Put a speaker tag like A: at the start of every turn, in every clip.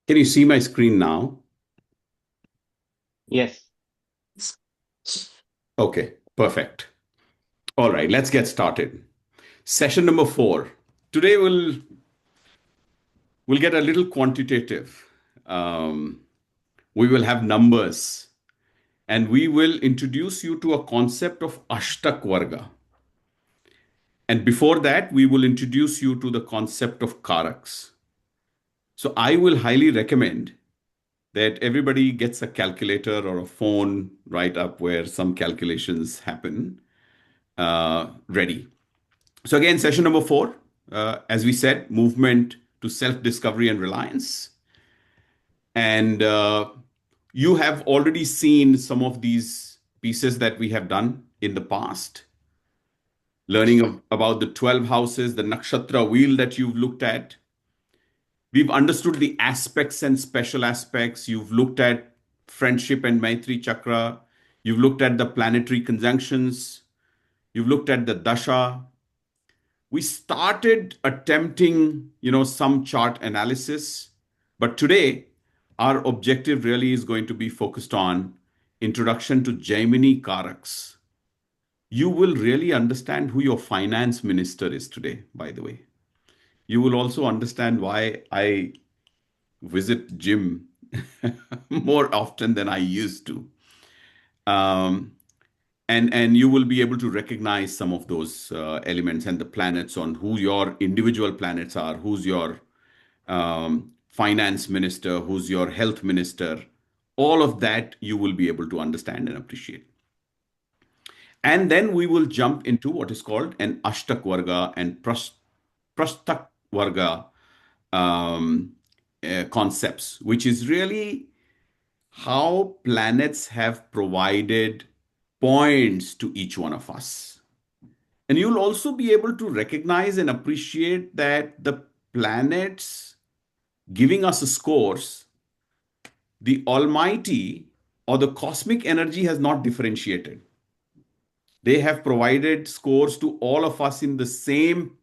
A: Can you see my screen now?
B: Yes.
A: Okay, perfect. All right, let's get started. Session number 4. Today we'll get a little quantitative. Um, we will have numbers, and we will introduce you to a concept of Ashtakvarga. And before that, we will introduce you to the concept of Karaks. So I will highly recommend that everybody gets a calculator or a phone right up where some calculations happen ready. So, again, session number 4, as we said, movement to self discovery and reliance. And you have already seen some of these pieces that we have done in the past, learning about the 12 houses, the nakshatra wheel that you've looked at. We've understood the aspects and special aspects. You've looked at friendship and Maitri chakra. You've looked at the planetary conjunctions. You've looked at the dasha. We started attempting, some chart analysis, but today our objective really is going to be focused on introduction to Jaimini Karaks. You will really understand who your finance minister is today, by the way. You will also understand why I visit gym more often than I used to. Um, and you will be able to recognize some of those elements and the planets on who your individual planets are, who's your finance minister, who's your health minister. All of that you will be able to understand and appreciate. And then we will jump into what is called an Ashtakvarga and Prastakvarga concepts, which is really how planets have provided points to each one of us. And you'll also be able to recognize and appreciate that the planets giving us scores, the Almighty or the cosmic energy has not differentiated. They have provided scores to all of us in the same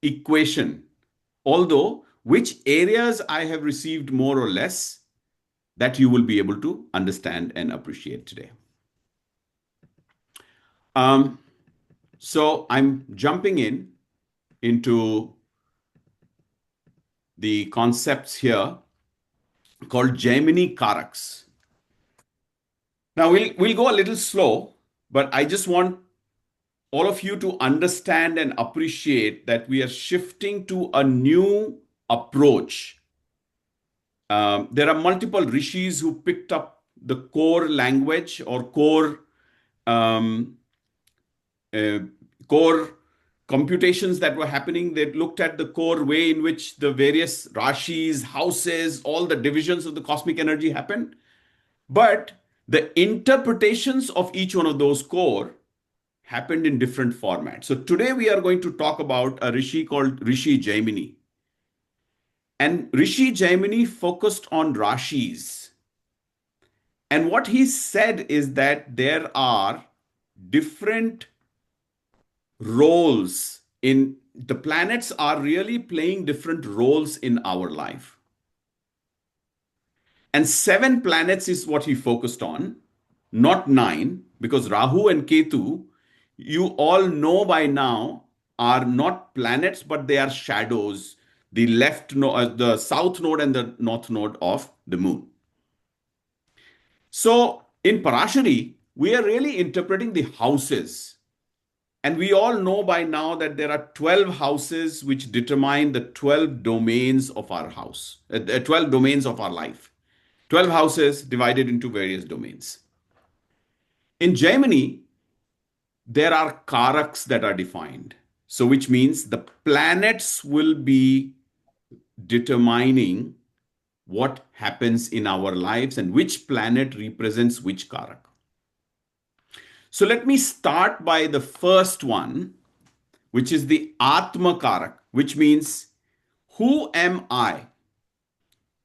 A: equation. Although, which areas I have received more or less, that you will be able to understand and appreciate today. Um, so I'm jumping into the concepts here called Jaimini Karaks. Now we'll go a little slow, but I just want all of you to understand and appreciate that we are shifting to a new approach. There are multiple rishis who picked up the core language or um, uh, core computations that were happening. They looked at the core way in which the various rashis, houses, all the divisions of the cosmic energy happened. But the interpretations of each one of those core happened in different formats. So today we are going to talk about a rishi called Rishi Jaimini. And Rishi Jaimini focused on rashis. And what he said is that there are different roles in the planets are really playing different roles in our life. And 7 planets is what he focused on, not 9, because Rahu and Ketu, you all know by now, are not planets, but they are shadows, the south node and the north node of the moon. So in Parāshari, we are really interpreting the houses. And we all know by now that there are 12 houses which determine the 12 domains of our house, 12 domains of our life. 12 houses divided into various domains. In Gemini, there are karaks that are defined. So, which means the planets will be determining what happens in our lives and which planet represents which karak. So, let me start by the first one, which is the Atmakarak, which means who am I?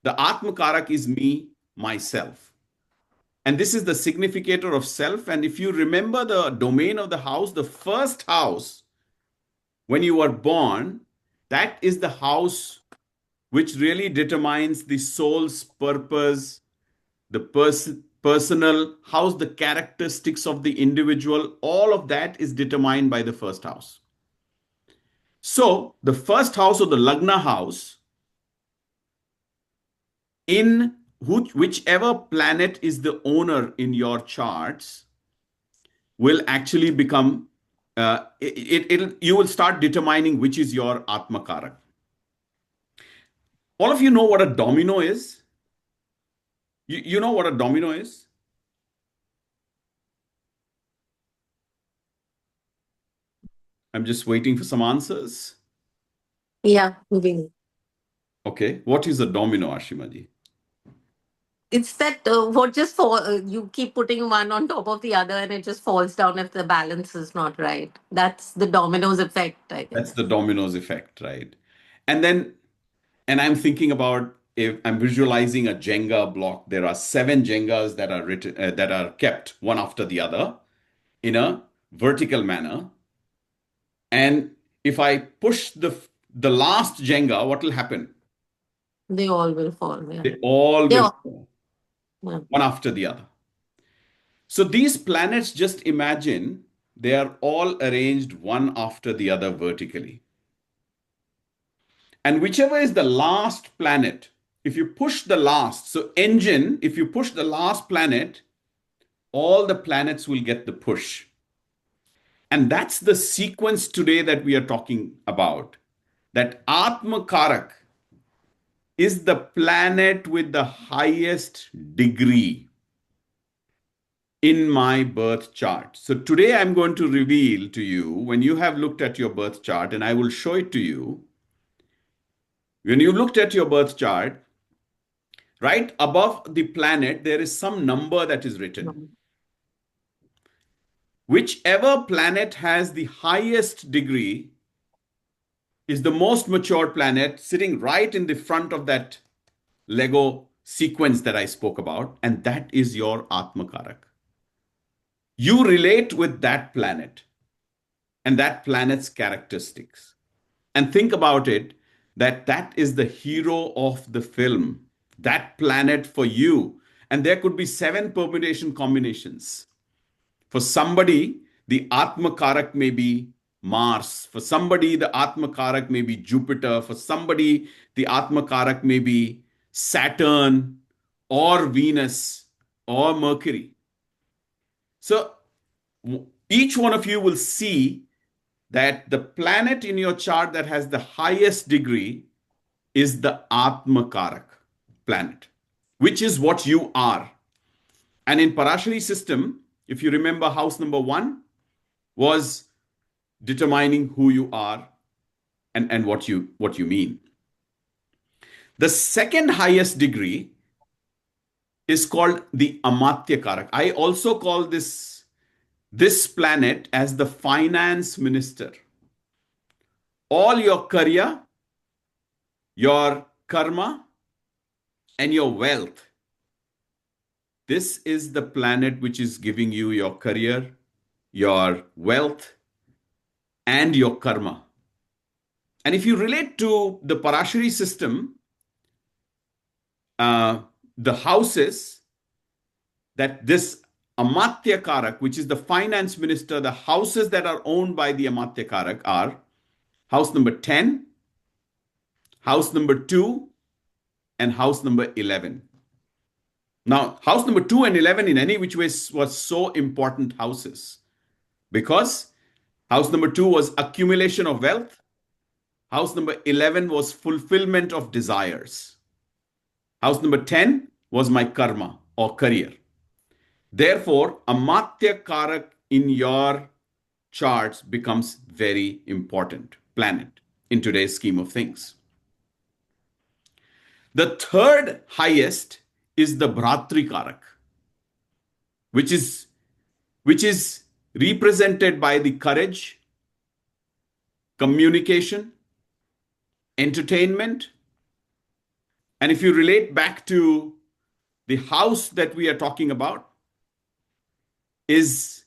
A: The Atmakarak is me, myself. And this is the significator of self. And if you remember the domain of the house, the first house, when you were born, that is the house which really determines the soul's purpose, the personal, how's the characteristics of the individual, all of that is determined by the first house. So the first house or the Lagna house, in whichever planet is the owner in your charts, will actually become you will start determining which is your Atmakarak. All of you know what a domino is? You know what a domino is? I'm just waiting for some answers.
B: Yeah, moving.
A: Okay. What is a domino, Ashimaji?
B: It's that what just fall, you keep putting one on top of the other and it just falls down if the balance is not right. That's the dominoes effect, I
A: That's
B: guess.
A: the dominoes effect, right? And then, and I'm thinking about if I'm visualizing a Jenga block, there are seven Jengas that are that are kept one after the other in a vertical manner. And if I push the last Jenga, what will happen?
B: They all will fall. Yeah.
A: They all
B: They
A: will
B: all,
A: fall
B: yeah.
A: one after the other. So these planets, just imagine they are all arranged one after the other vertically. And whichever is the last planet, if you push the last, so engine, if you push the last planet, all the planets will get the push. And that's the sequence today that we are talking about. That Atmakarak is the planet with the highest degree in my birth chart. So today I'm going to reveal to you, when you have looked at your birth chart, and I will show it to you. When you looked at your birth chart, right above the planet, there is some number that is written. Whichever planet has the highest degree is the most mature planet sitting right in the front of that Lego sequence that I spoke about, and that is your Atmakarak. You relate with that planet and that planet's characteristics. And think about it, that is the hero of the film, that planet for you. And there could be seven permutation combinations. For somebody, the Atmakarak may be Mars. For somebody, the Atmakarak may be Jupiter. For somebody, the Atmakarak may be Saturn or Venus or Mercury. So each one of you will see that the planet in your chart that has the highest degree is the Atmakarak planet, which is what you are. And in Parāshari system, if you remember, house number 1 was determining who you are and what you mean. The second highest degree is called the Amatyakarak. I also call this planet as the finance minister. All your career, your karma, and your wealth. This is the planet which is giving you your career, your wealth, and your karma. And if you relate to the Parāshari system, the houses that this Amatyakarak, which is the finance minister, the houses that are owned by the Amatyakarak are house number 10, house number 2, and house number 11. Now, house number 2 and 11 in any which way was so important houses because house number 2 was accumulation of wealth. House number 11 was fulfillment of desires. House number 10 was my karma or career. Therefore, Amatya Karak in your charts becomes very important planet in today's scheme of things. The third highest is the Bhratri Karak, which is represented by the courage, communication, entertainment. And if you relate back to the house that we are talking about, is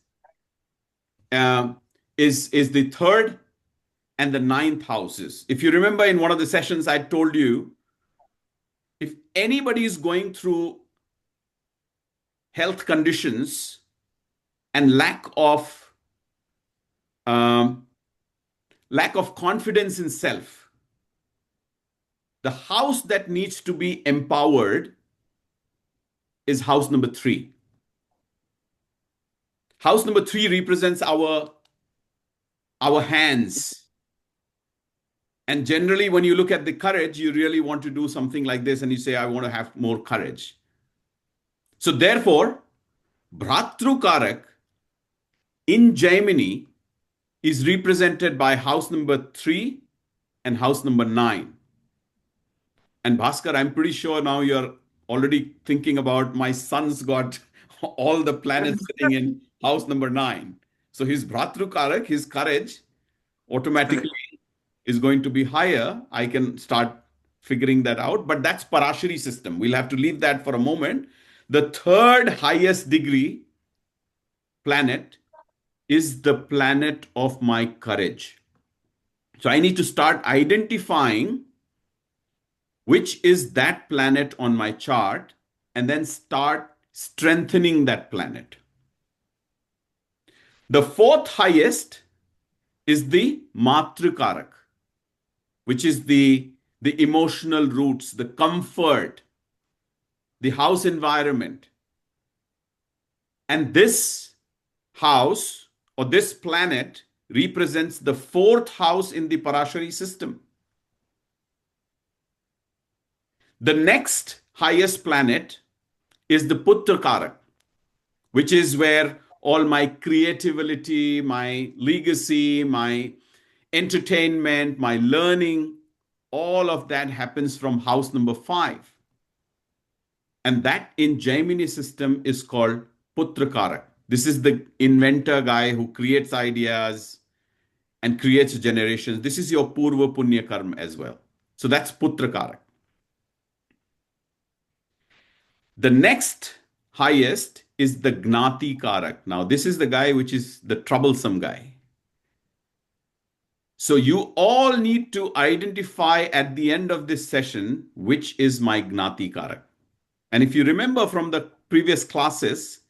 A: the third and the ninth houses. If you remember in one of the sessions, I told you if anybody is going through health conditions and um, lack of confidence in self, the house that needs to be empowered is house number 3. House number 3 represents our hands. And generally, when you look at the courage, you really want to do something like this and you say, I want to have more courage. So therefore, Bhratrakarak in Jaimini is represented by house number 3 and house number 9. And Bhaskar, I'm pretty sure now you're already thinking about my son's got all the planets sitting in house number 9. So his Bhratrakarak, his courage, automatically is going to be higher. I can start figuring that out, but that's Parāshari system. We'll have to leave that for a moment. The third highest degree planet is the planet of my courage. So I need to start identifying which is that planet on my chart and then start strengthening that planet. The fourth highest is the Matrakarak, which is the emotional roots, the comfort, the house environment. And this house or this planet represents the fourth house in the Parāshari system. The next highest planet is the Putrakarak, which is where all my creativity, my legacy, my entertainment, my learning, all of that happens from house number 5. And that in Jaimini system is called Putrakarak. This is the inventor guy who creates ideas and creates generations. This is your Purva Punya Karma as well. So that's Putrakarak. The next highest is the Gnati Karak. Now, this is the guy which is the troublesome guy. So you all need to identify at the end of this session which is my Gnati Karak. And if you remember from the previous classes,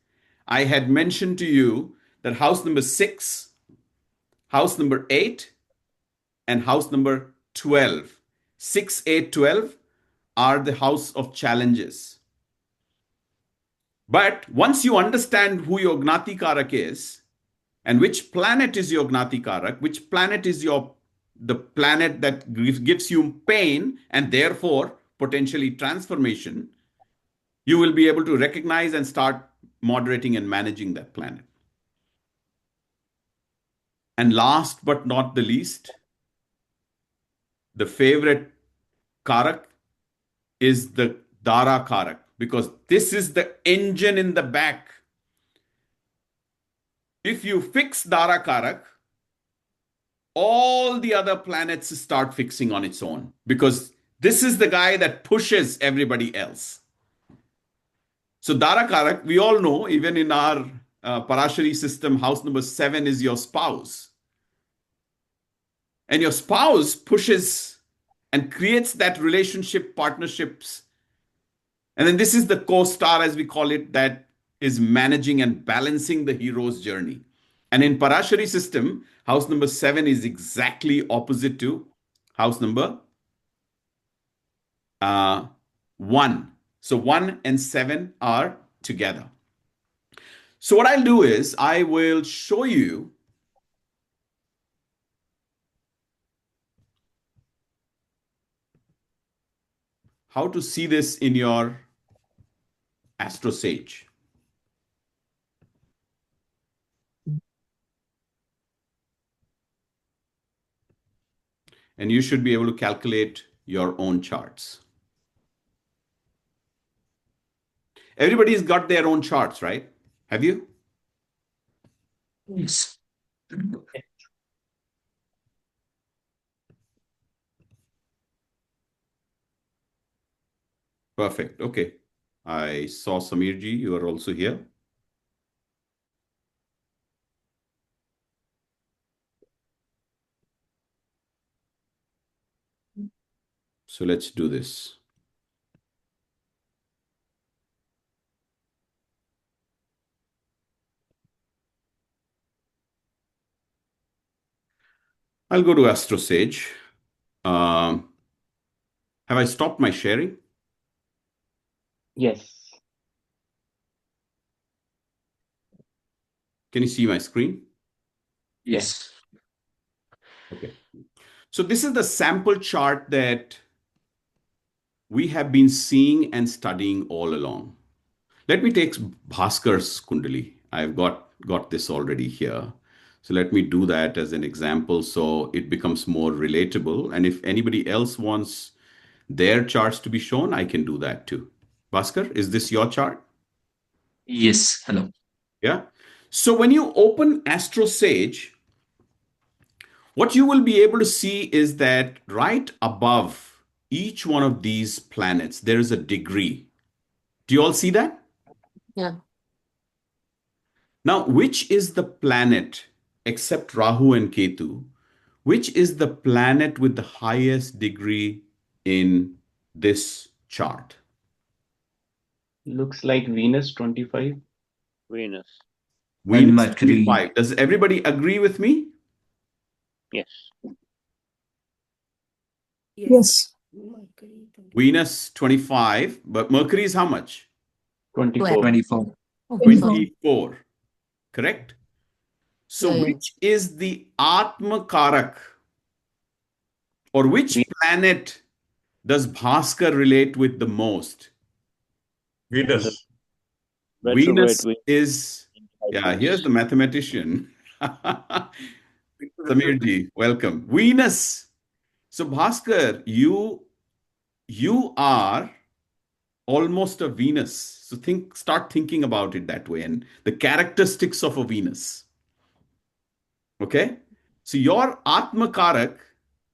A: I had mentioned to you that house number 6, house number 8, and house number 12, 6, 8, 12 are the house of challenges. But once you understand who your Gnati Karak is and which planet is your Gnati Karak, which planet is the planet that gives you pain and therefore potentially transformation, you will be able to recognize and start moderating and managing that planet. And last but not the least, the favorite Karak is the Darakaraka, because this is the engine in the back. If you fix Darakaraka, all the other planets start fixing on its own, because this is the guy that pushes everybody else. So Darakaraka, we all know, even in our Parāshari system, house number 7 is your spouse. And your spouse pushes and creates that relationship, partnerships. And then this is the co-star, as we call it, that is managing and balancing the hero's journey. And in Parāshari system, house number 7 is exactly opposite to house number 1. So 1 and 7 are together. So what I'll do is I will show you how to see this in your Astro Sage. And you should be able to calculate your own charts. Everybody's got their own charts, right? Have you?
C: Yes.
A: Perfect. Okay. I saw Samirji, you are also here. So let's do this. I'll go to AstroSage. Have I stopped my sharing?
C: Yes.
A: Can you see my screen?
D: Yes.
A: Okay. So this is the sample chart that we have been seeing and studying all along. Let me take Bhaskar's Kundali. I've got this already here. So let me do that as an example so it becomes more relatable. And if anybody else wants their charts to be shown, I can do that too. Bhaskar, is this your chart?
D: Yes. Hello.
A: Yeah. So when you open AstroSage, what you will be able to see is that right above each one of these planets, there is a degree. Do you all see that?
B: Yeah.
A: Now, which is the planet, except Rahu and Ketu, which is the planet with the highest degree in this chart?
C: Looks like Venus 25.
E: Venus.
A: Venus
D: Mercury.
A: 25. Does everybody agree with me?
E: Yes.
F: Yes.
A: Venus 25, but Mercury is how much?
C: 24.
D: 24.
A: 24. Correct? So
B: Yeah, yeah.
A: which is the Atmakarak? Or which planet does Bhaskar relate with the most?
E: Venus.
A: Venus
E: Retrograde
A: is, yeah, here's the mathematician. Samirji, welcome. Venus. So Bhaskar, you are almost a Venus. So start thinking about it that way and the characteristics of a Venus. Okay? So your Atmakarak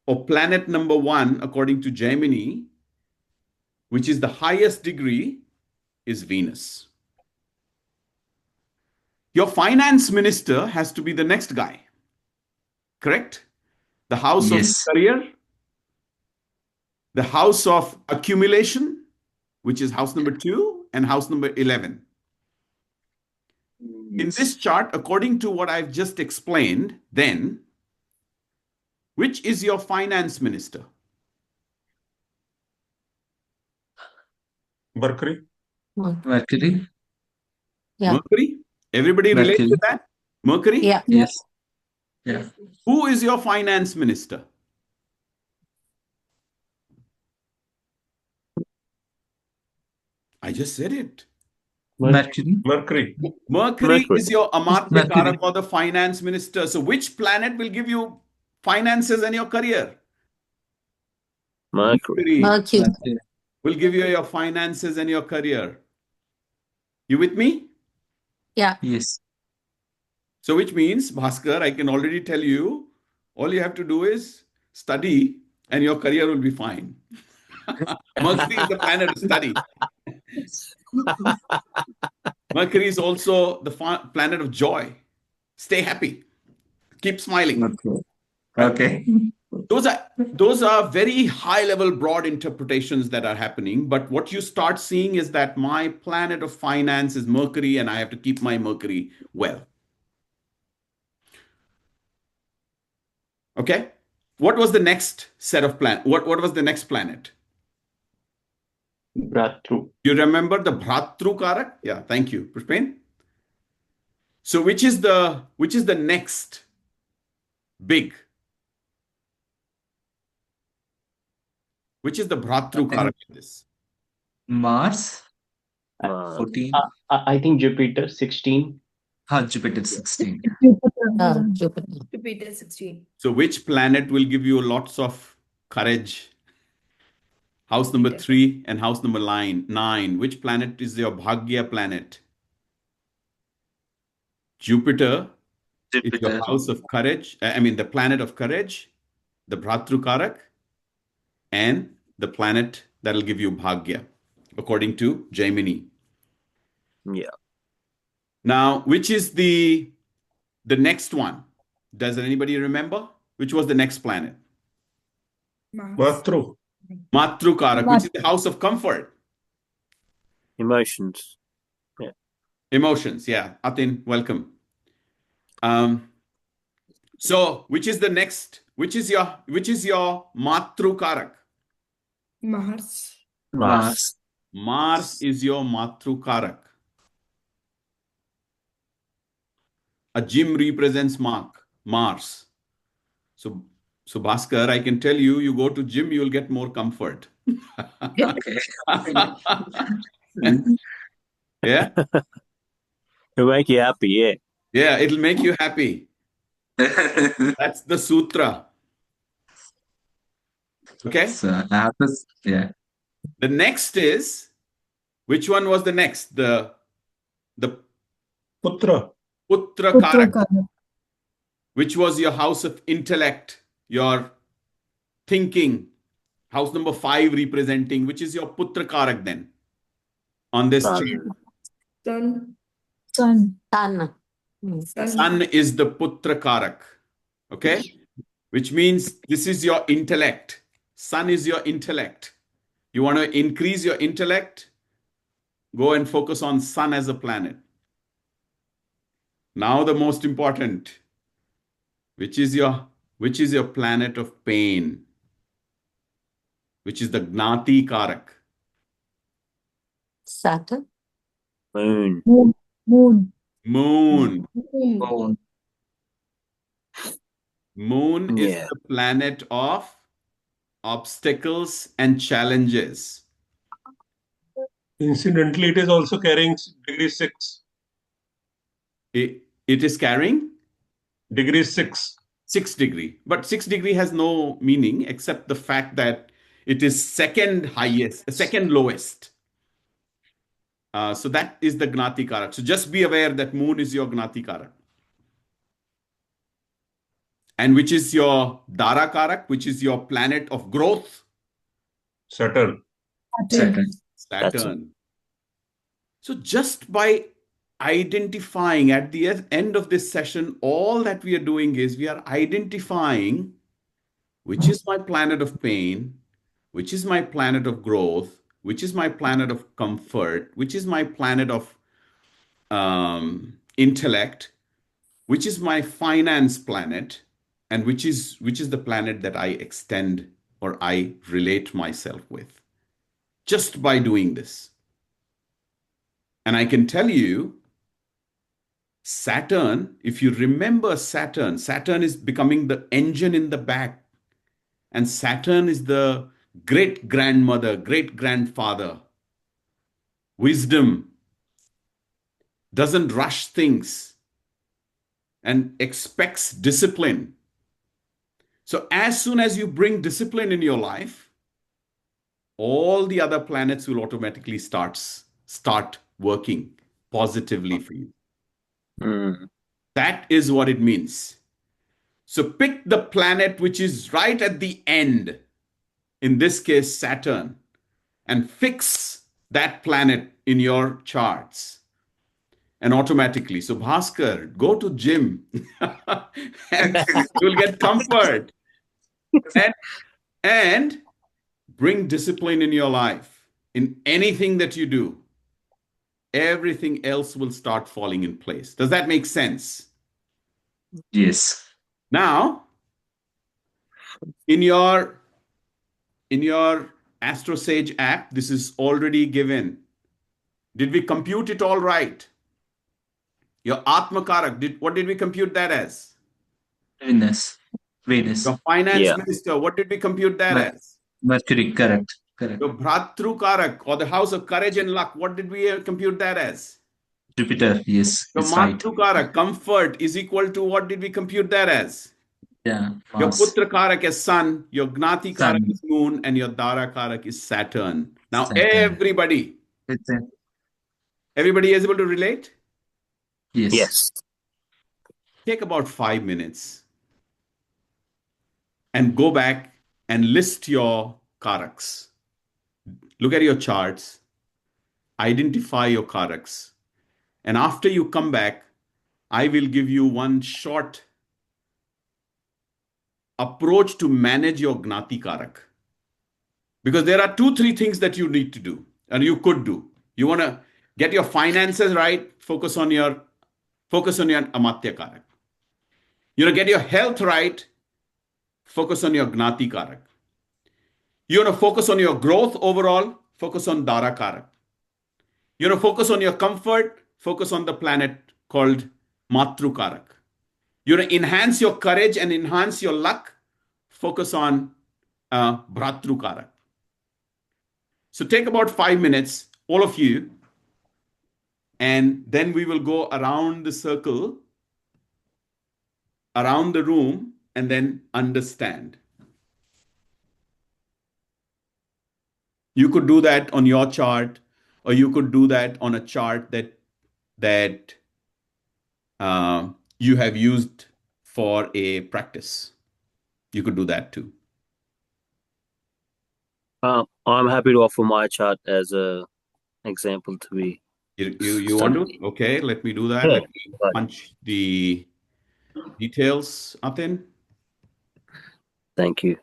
A: or planet number 1, according to Jaimini, which is the highest degree, is Venus. Your finance minister has to be the next guy. Correct? The house
D: Yes.
A: of career, the house of accumulation, which is house number 2, and house number 11. In this chart, according to what I've just explained, then, which is your finance minister?
E: Mercury.
D: Mercury.
B: Yeah.
A: Mercury? Everybody relate
D: Mercury.
A: with that? Mercury?
B: Yeah.
D: Yes. Yeah.
A: Who is your finance minister? I just said it.
D: Mercury.
E: Mercury.
A: Mercury
E: Mercury.
A: is your Amatya
D: Mercury.
A: Karak or the finance minister. So which planet will give you finances and your career?
E: Mercury.
B: Mercury.
D: Mercury.
A: Will give you your finances and your career. You with me?
B: Yeah.
D: Yes.
A: So which means, Bhaskar, I can already tell you, all you have to do is study and your career will be fine. Mercury is the planet of study. Mercury is also the planet of joy. Stay happy. Keep smiling.
D: Okay. Okay.
A: Those are very high level broad interpretations that are happening, but what you start seeing is that my planet of finance is Mercury and I have to keep my Mercury well. Okay? What was the next set of what was the next planet?
C: Bratru.
A: You remember the Bhratru Karak? Yeah, thank you, Pushpen. So which is the next big? Which is the Bhratru Karak in this?
D: Mars.
E: Mars.
D: 14.
C: I think Jupiter 16.
D: Jupiter 16.
B: Jupiter.
F: Jupiter 16.
A: So which planet will give you lots of courage? House number 3 and house number 9. Which planet is your Bhagya planet? Jupiter is your house of courage. I mean, the planet of courage, the Bhratru Karak, and the planet that will give you Bhagya, according to Jaimini.
E: Yeah.
A: Now, which is the next one? Does anybody remember? Which was the next planet?
E: Matru.
A: Matru Karak, which is the house of comfort.
E: Emotions.
A: Emotions, yeah. Atin, welcome. So, which is the next? Which is your Matru Karak?
F: Mars.
D: Mars.
A: Mars is your Matru Karak. A gym represents Mars. So Bhaskar, I can tell you, you go to gym, you'll get more comfort.
D: Okay.
A: Yeah?
E: To make you happy, yeah.
A: Yeah, it'll make you happy. That's the sutra. Okay?
D: So I have to, yeah.
A: The next is, which one was the next? The
G: Putra.
A: Putra Karak, which was your house of intellect, your thinking. House number 5 representing, which is your Putra Karak then on this
E: Sun.
A: chart.
F: Sun.
B: Sun.
F: Sun.
A: Sun is the Putra Karak. Okay? Which means this is your intellect. Sun is your intellect. You want to increase your intellect? Go and focus on Sun as a planet. Now the most important, which is your planet of pain, which is the Gnati Karak.
B: Saturn.
E: Moon.
A: Moon.
D: Bone.
A: Moon is
E: Yeah.
A: the planet of obstacles and challenges.
G: Incidentally, it is also carrying degree 6.
A: It is carrying
G: Degree 6.
A: 6 degree, but 6 degree has no meaning except the fact that it is second lowest. So that is the Gnati Karak. So just be aware that Moon is your Gnati Karak. And which is your Darakaraka, which is your planet of growth?
G: Saturn.
A: Saturn. So just by identifying at the end of this session, all that we are doing is we are identifying which is my planet of pain, which is my planet of growth, which is my planet of comfort, which is my planet of intellect, which is my finance planet, and which is the planet that I extend or I relate myself with. Just by doing this. And I can tell you, Saturn, if you remember Saturn is becoming the engine in the back. And Saturn is the great-grandmother, great-grandfather. Wisdom doesn't rush things and expects discipline. So as soon as you bring discipline in your life, all the other planets will automatically start working positively for you. That is what it means. So pick the planet which is right at the end, in this case Saturn, and fix that planet in your charts. And automatically, so Bhaskar, go to gym and you'll get comfort. And bring discipline in your life. In anything that you do, everything else will start falling in place. Does that make sense?
D: Yes.
A: Now, in your AstroSage app, this is already given. Did we compute it all right? Your Atmakaraka, what did we compute that as?
D: Venus.
A: Your finance
E: Yeah.
A: minister, what did we compute that as?
D: Mercury. Correct.
A: Your Bhratru Karak, or the house of courage and luck, what did we compute that as?
D: Jupiter. Yes.
A: Your
D: It's right.
A: Matru Karak, comfort, is equal to what did we compute that as?
D: Yeah.
A: Your
D: Mars.
A: Putra Karak is Sun, your Gnati Karak
D: Sun.
A: is Moon, and your Dara Karak is Saturn. Now
D: Saturn.
A: everybody
D: It's a,
A: is able to relate?
D: yes.
E: Yes.
A: Take about 5 minutes and go back and list your Karaks. Look at your charts, identify your Karaks. And after you come back, I will give you one short approach to manage your Gnati Karak. Because there are 2-3 things that you need to do and you could do. You want to get your finances right, focus on your Amatya Karak. Get your health right, focus on your Gnati Karak. You want to focus on your growth overall, focus on Darakaraka. You want to focus on your comfort, focus on the planet called Matrukarak. You want to enhance your courage and enhance your luck, focus on Bhratrukarak. So take about 5 minutes, all of you, and then we will go around the circle, around the room, and then understand. You could do that on your chart, or you could do that on a chart that you have used for a practice. You could do that too.
E: I'm happy to offer my chart as a example to be
A: You want to? Okay, let me do that.
E: Yeah,
A: Let me
E: right.
A: punch the details. Atin,
E: Thank you.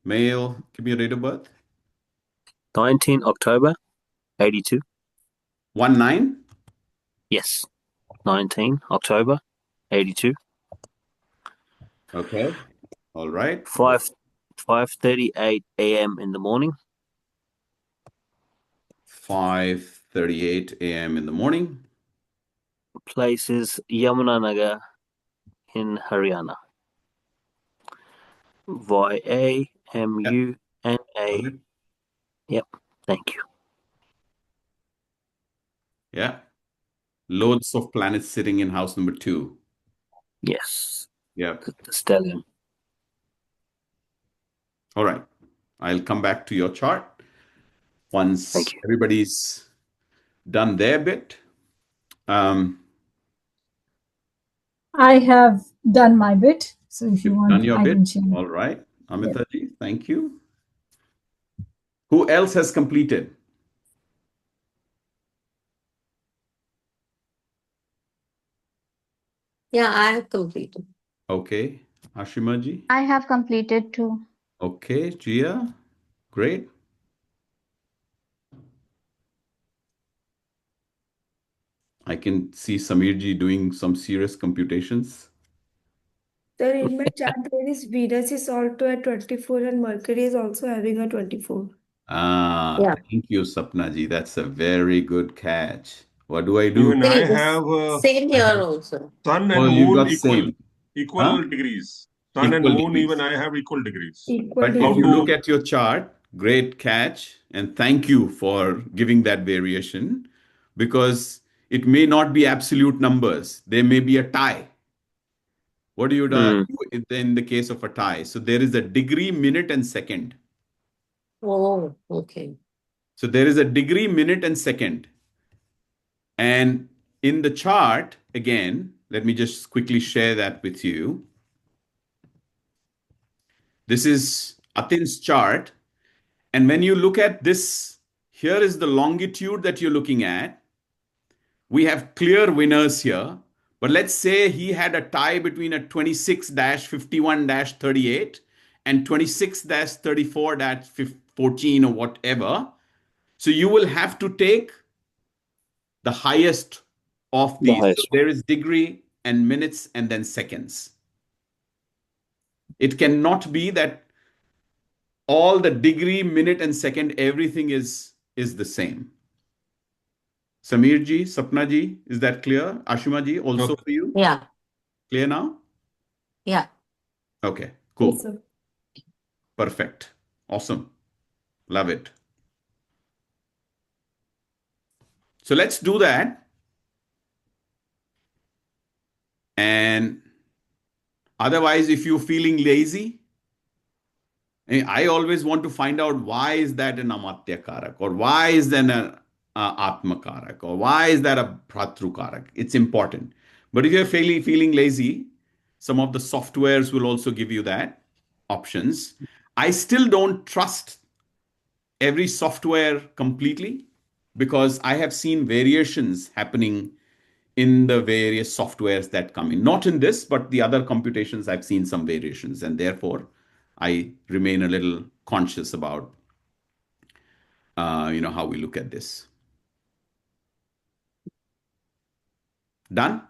A: male, give me a date of birth.
E: 19 October 82.
A: 19?
E: Yes. 19 October 82.
A: Okay. All right.
E: 5:38 a.m. in the morning.
A: 5:38 a.m. in the morning.
E: Place is Yamunanagar in Haryana. YAMUNA. Yep. Thank you.
A: Yeah. Loads of planets sitting in house number 2.
E: Yes.
A: Yeah.
E: The stellium.
A: All right. I'll come back to your chart once
E: Thank you.
A: everybody's done their bit.
H: I have done my bit. So if you
A: You've
H: want,
A: done your
H: I
A: bit.
H: can share.
A: All right. Amitaji, thank you. Who else has completed?
B: Yeah, I have completed.
A: Okay. Ashimaji?
I: I have completed too.
A: Okay. Jia? Great. I can see Samirji doing some serious computations.
F: Sir, in my chart, there is Venus is also at 24 and Mercury is also having a 24.
B: Yeah.
A: Thank you, Sapnaji. That's a very good catch. What do I do?
G: Even I
B: Same,
G: have
B: same here also.
G: sun and
A: Oh, you've
G: moon
A: got same.
G: equal
A: Huh?
G: degrees. Sun and
A: Equal
G: moon,
A: degrees.
G: even I have equal degrees.
F: Equal
A: But if
G: How
A: you
F: degree.
A: look
G: to
A: at your chart, great catch. And thank you for giving that variation because it may not be absolute numbers. There may be a tie. What do you do in the case of a tie? So there is a degree, minute, and second.
B: Oh, okay.
A: So there is a degree, minute, and second. And in the chart, again, let me just quickly share that with you. This is Atin's chart. And when you look at this, here is the longitude that you're looking at. We have clear winners here. But let's say he had a tie between a 26-51-38 and 26-34-14 or whatever. So you will have to take the highest of
E: The
A: these. So
E: highest one.
A: there is degree and minutes and then seconds. It cannot be that all the degree, minute, and second, everything is the same. Samirji, Sapnaji, is that clear? Ashimaji, also
G: Okay.
A: for you?
B: Yeah.
A: Clear now?
B: Yeah.
A: Okay,
F: Yes,
A: cool.
F: sir.
A: Perfect. Awesome. Love it. So let's do that. And otherwise, if you're feeling lazy, I always want to find out why is that an Amatya Karak or why is that an Atmakarak or why is that a Pratru Karak? It's important. But if you're feeling lazy, some of the softwares will also give you that options. I still don't trust every software completely because I have seen variations happening in the various softwares that come in. Not in this, but the other computations, I've seen some variations, and therefore I remain a little conscious about how we look at this. Done?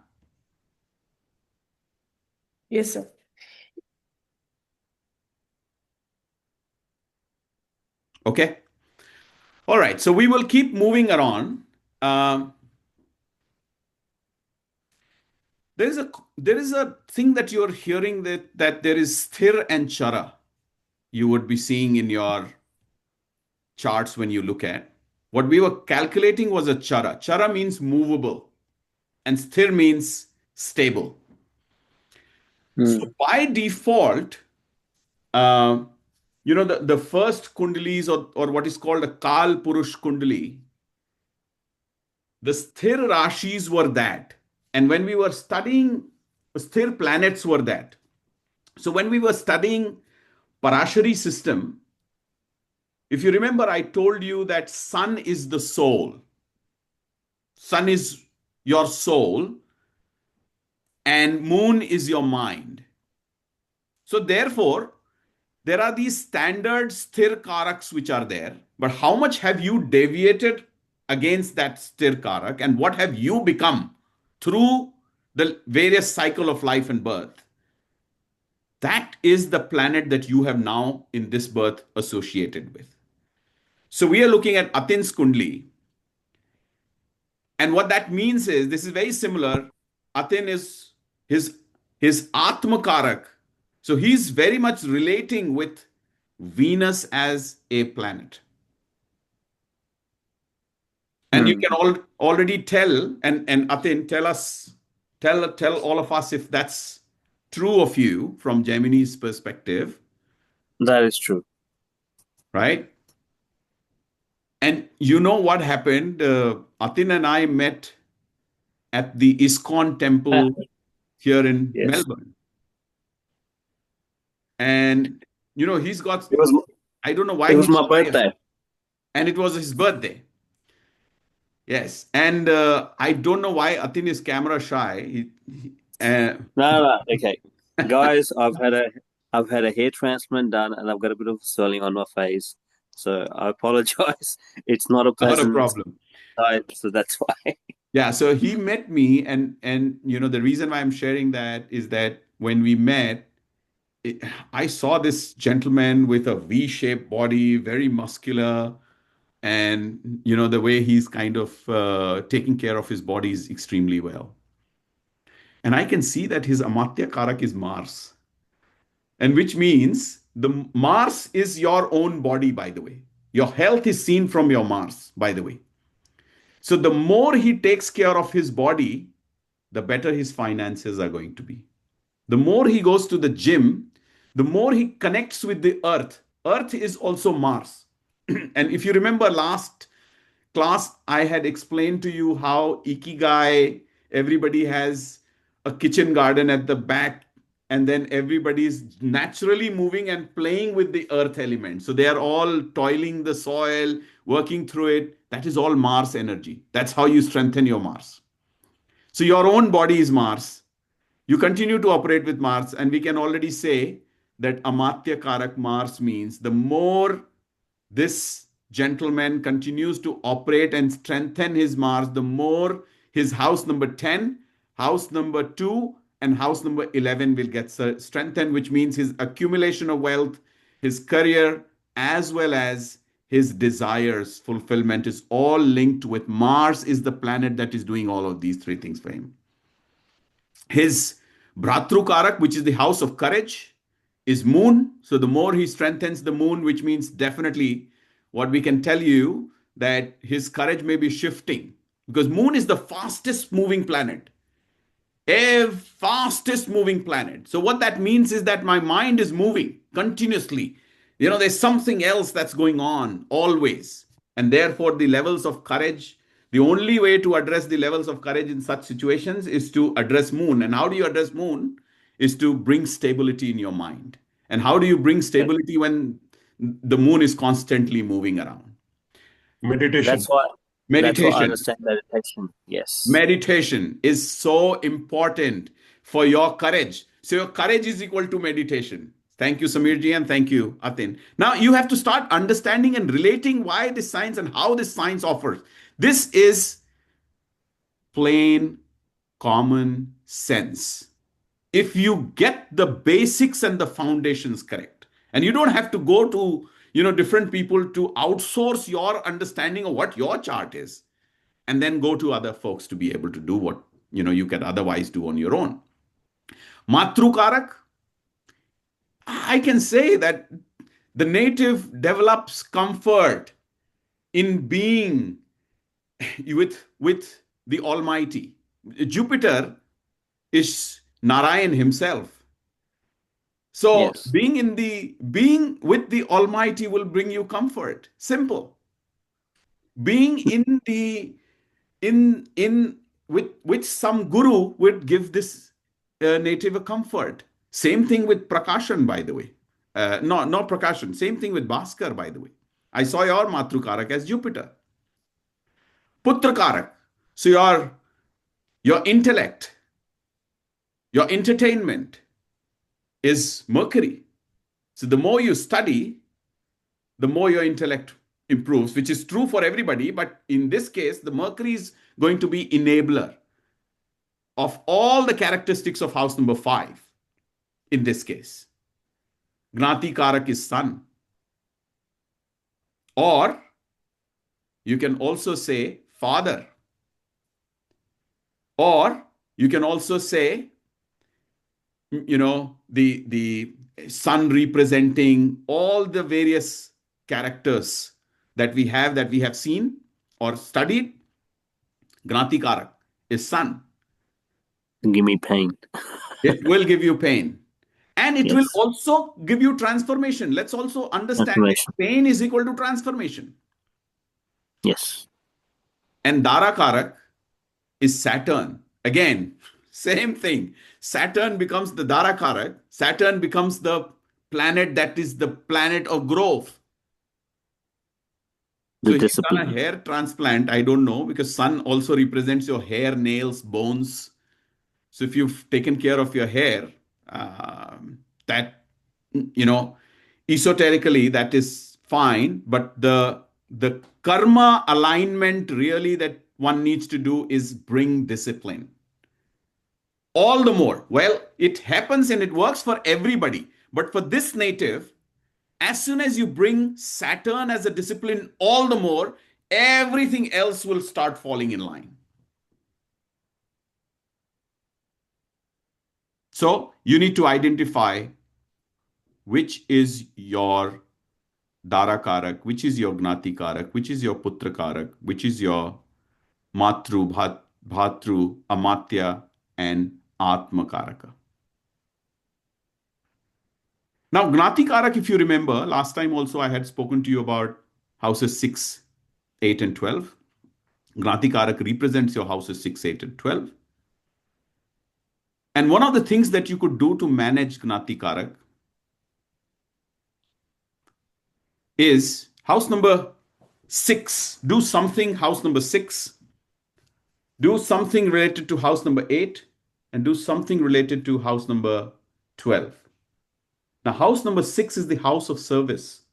F: Yes, sir.
A: Okay. All right. So we will keep moving around. Um, there is a thing that you're hearing that there is sthir and chara. You would be seeing in your charts when you look at. What we were calculating was a chara. Chara means movable, and sthir means stable. So by default, uh, the first kundalis or what is called a Kal Purush Kundali, the sthir rashis were that. And when we were studying, sthir planets were that. So when we were studying Parāshari system, if you remember, I told you that sun is the soul. Sun is your soul and moon is your mind. So therefore, there are these standard sthir karaks which are there. But how much have you deviated against that sthir karak and what have you become through the various cycle of life and birth? That is the planet that you have now in this birth associated with. So we are looking at Atin's Kundli. And what that means is, this is very similar. Atin is his Atmakarak. So he's very much relating with Venus as a planet. And you can already tell, and Atin, tell all of us if that's true of you from Jaimini's perspective.
E: That is true.
A: Right? And you know what happened? Atin and I met at the ISKCON temple here in
E: Yes.
A: Melbourne. And, he's got,
E: It was
A: I don't know why
E: it was
A: he's
E: my
A: shy.
E: birthday.
A: And it was his birthday. Yes. And I don't know why Atin is camera shy.
E: No. Okay, guys, I've had a hair transplant done, and I've got a bit of swelling on my face. So I apologize. It's not a
A: Not a
E: pleasant
A: problem.
E: side, so that's why.
A: Yeah, so he met me, and the reason why I'm sharing that is that when we met, I saw this gentleman with a V-shaped body, very muscular, and the way he's kind of taking care of his body is extremely well. And I can see that his Amatya Karak is Mars, and which means the Mars is your own body, by the way. Your health is seen from your Mars, by the way. So the more he takes care of his body, the better his finances are going to be. The more he goes to the gym, the more he connects with the earth. Earth is also Mars. And if you remember last class, I had explained to you how Ikigai, everybody has a kitchen garden at the back, and then everybody is naturally moving and playing with the earth element. So they are all toiling the soil, working through it. That is all Mars energy. That's how you strengthen your Mars. So your own body is Mars. You continue to operate with Mars, and we can already say that Amatya Karak Mars means the more this gentleman continues to operate and strengthen his Mars, the more his house number 10, house number 2, and house number 11 will get strengthened, which means his accumulation of wealth, his career, as well as his desires, fulfillment is all linked with Mars is the planet that is doing all of these three things for him. His Bhratru Karak, which is the house of courage, is moon. So the more he strengthens the moon, which means definitely what we can tell you that his courage may be shifting, because moon is the fastest moving planet. Fastest moving planet. So what that means is that my mind is moving continuously. There's something else that's going on always. And therefore, the levels of courage, the only way to address the levels of courage in such situations is to address moon. And how do you address moon? Is to bring stability in your mind. And how do you bring stability when the moon is constantly moving around?
G: Meditation.
E: That's why I
A: Meditation.
E: understand meditation. Yes.
A: Meditation is so important for your courage. So your courage is equal to meditation. Thank you, Samirji, and thank you, Atin. Now you have to start understanding and relating why this science and how this science offers. This is plain common sense. if you get the basics and the foundations correct. And you don't have to go to, different people to outsource your understanding of what your chart is, and then go to other folks to be able to do what, you can otherwise do on your own. Matrukarak, I can say that the native develops comfort in being with the Almighty. Jupiter is Narayan himself. So
E: Yes.
A: being with the Almighty will bring you comfort. Simple. Being with some guru would give this native a comfort. Same thing with Prakashan, by the way. Not Prakashan. Same thing with Bhaskar, by the way. I saw your Matrukarak as Jupiter. Putrakarak. So your intellect, your entertainment is Mercury. So the more you study, the more your intellect improves, which is true for everybody. But in this case, the Mercury is going to be enabler of all the characteristics of house number 5 in this case. Gnati Karak is Sun. Or you can also say father. Or you can also say, the sun representing all the various characters that we have seen or studied. Gnati Karak is sun.
E: Give me pain.
A: It will give you pain. And it will
E: Yes.
A: also give you transformation. Let's also understand that
E: Transformation.
A: pain is equal to transformation.
E: Yes.
A: And Darakaraka is Saturn. Again, same thing. Saturn becomes the Darakaraka. Saturn becomes the planet that is the planet of growth.
E: The
A: So he's done a
E: discipline.
A: hair transplant. I don't know, because sun also represents your hair, nails, bones. So if you've taken care of your hair, that, esoterically, that is fine. But the karma alignment really that one needs to do is bring discipline. All the more. Well, it happens and it works for everybody. But for this native, as soon as you bring Saturn as a discipline, all the more, everything else will start falling in line. So you need to identify which is your Darakarak, which is your Gnati Karak, which is your Putra Karak, which is your Matru, Bhatru, Amatya, and Atmakaraka. Now, Gnati Karak, if you remember, last time also I had spoken to you about houses 6, 8, and 12. Gnati Karak represents your houses 6, 8, and 12. And one of the things that you could do to manage Gnati Karak is house number 6, do something, house number 6, do something related to house number 8, and do something related to house number 12. Now, house number 6 is the house of service.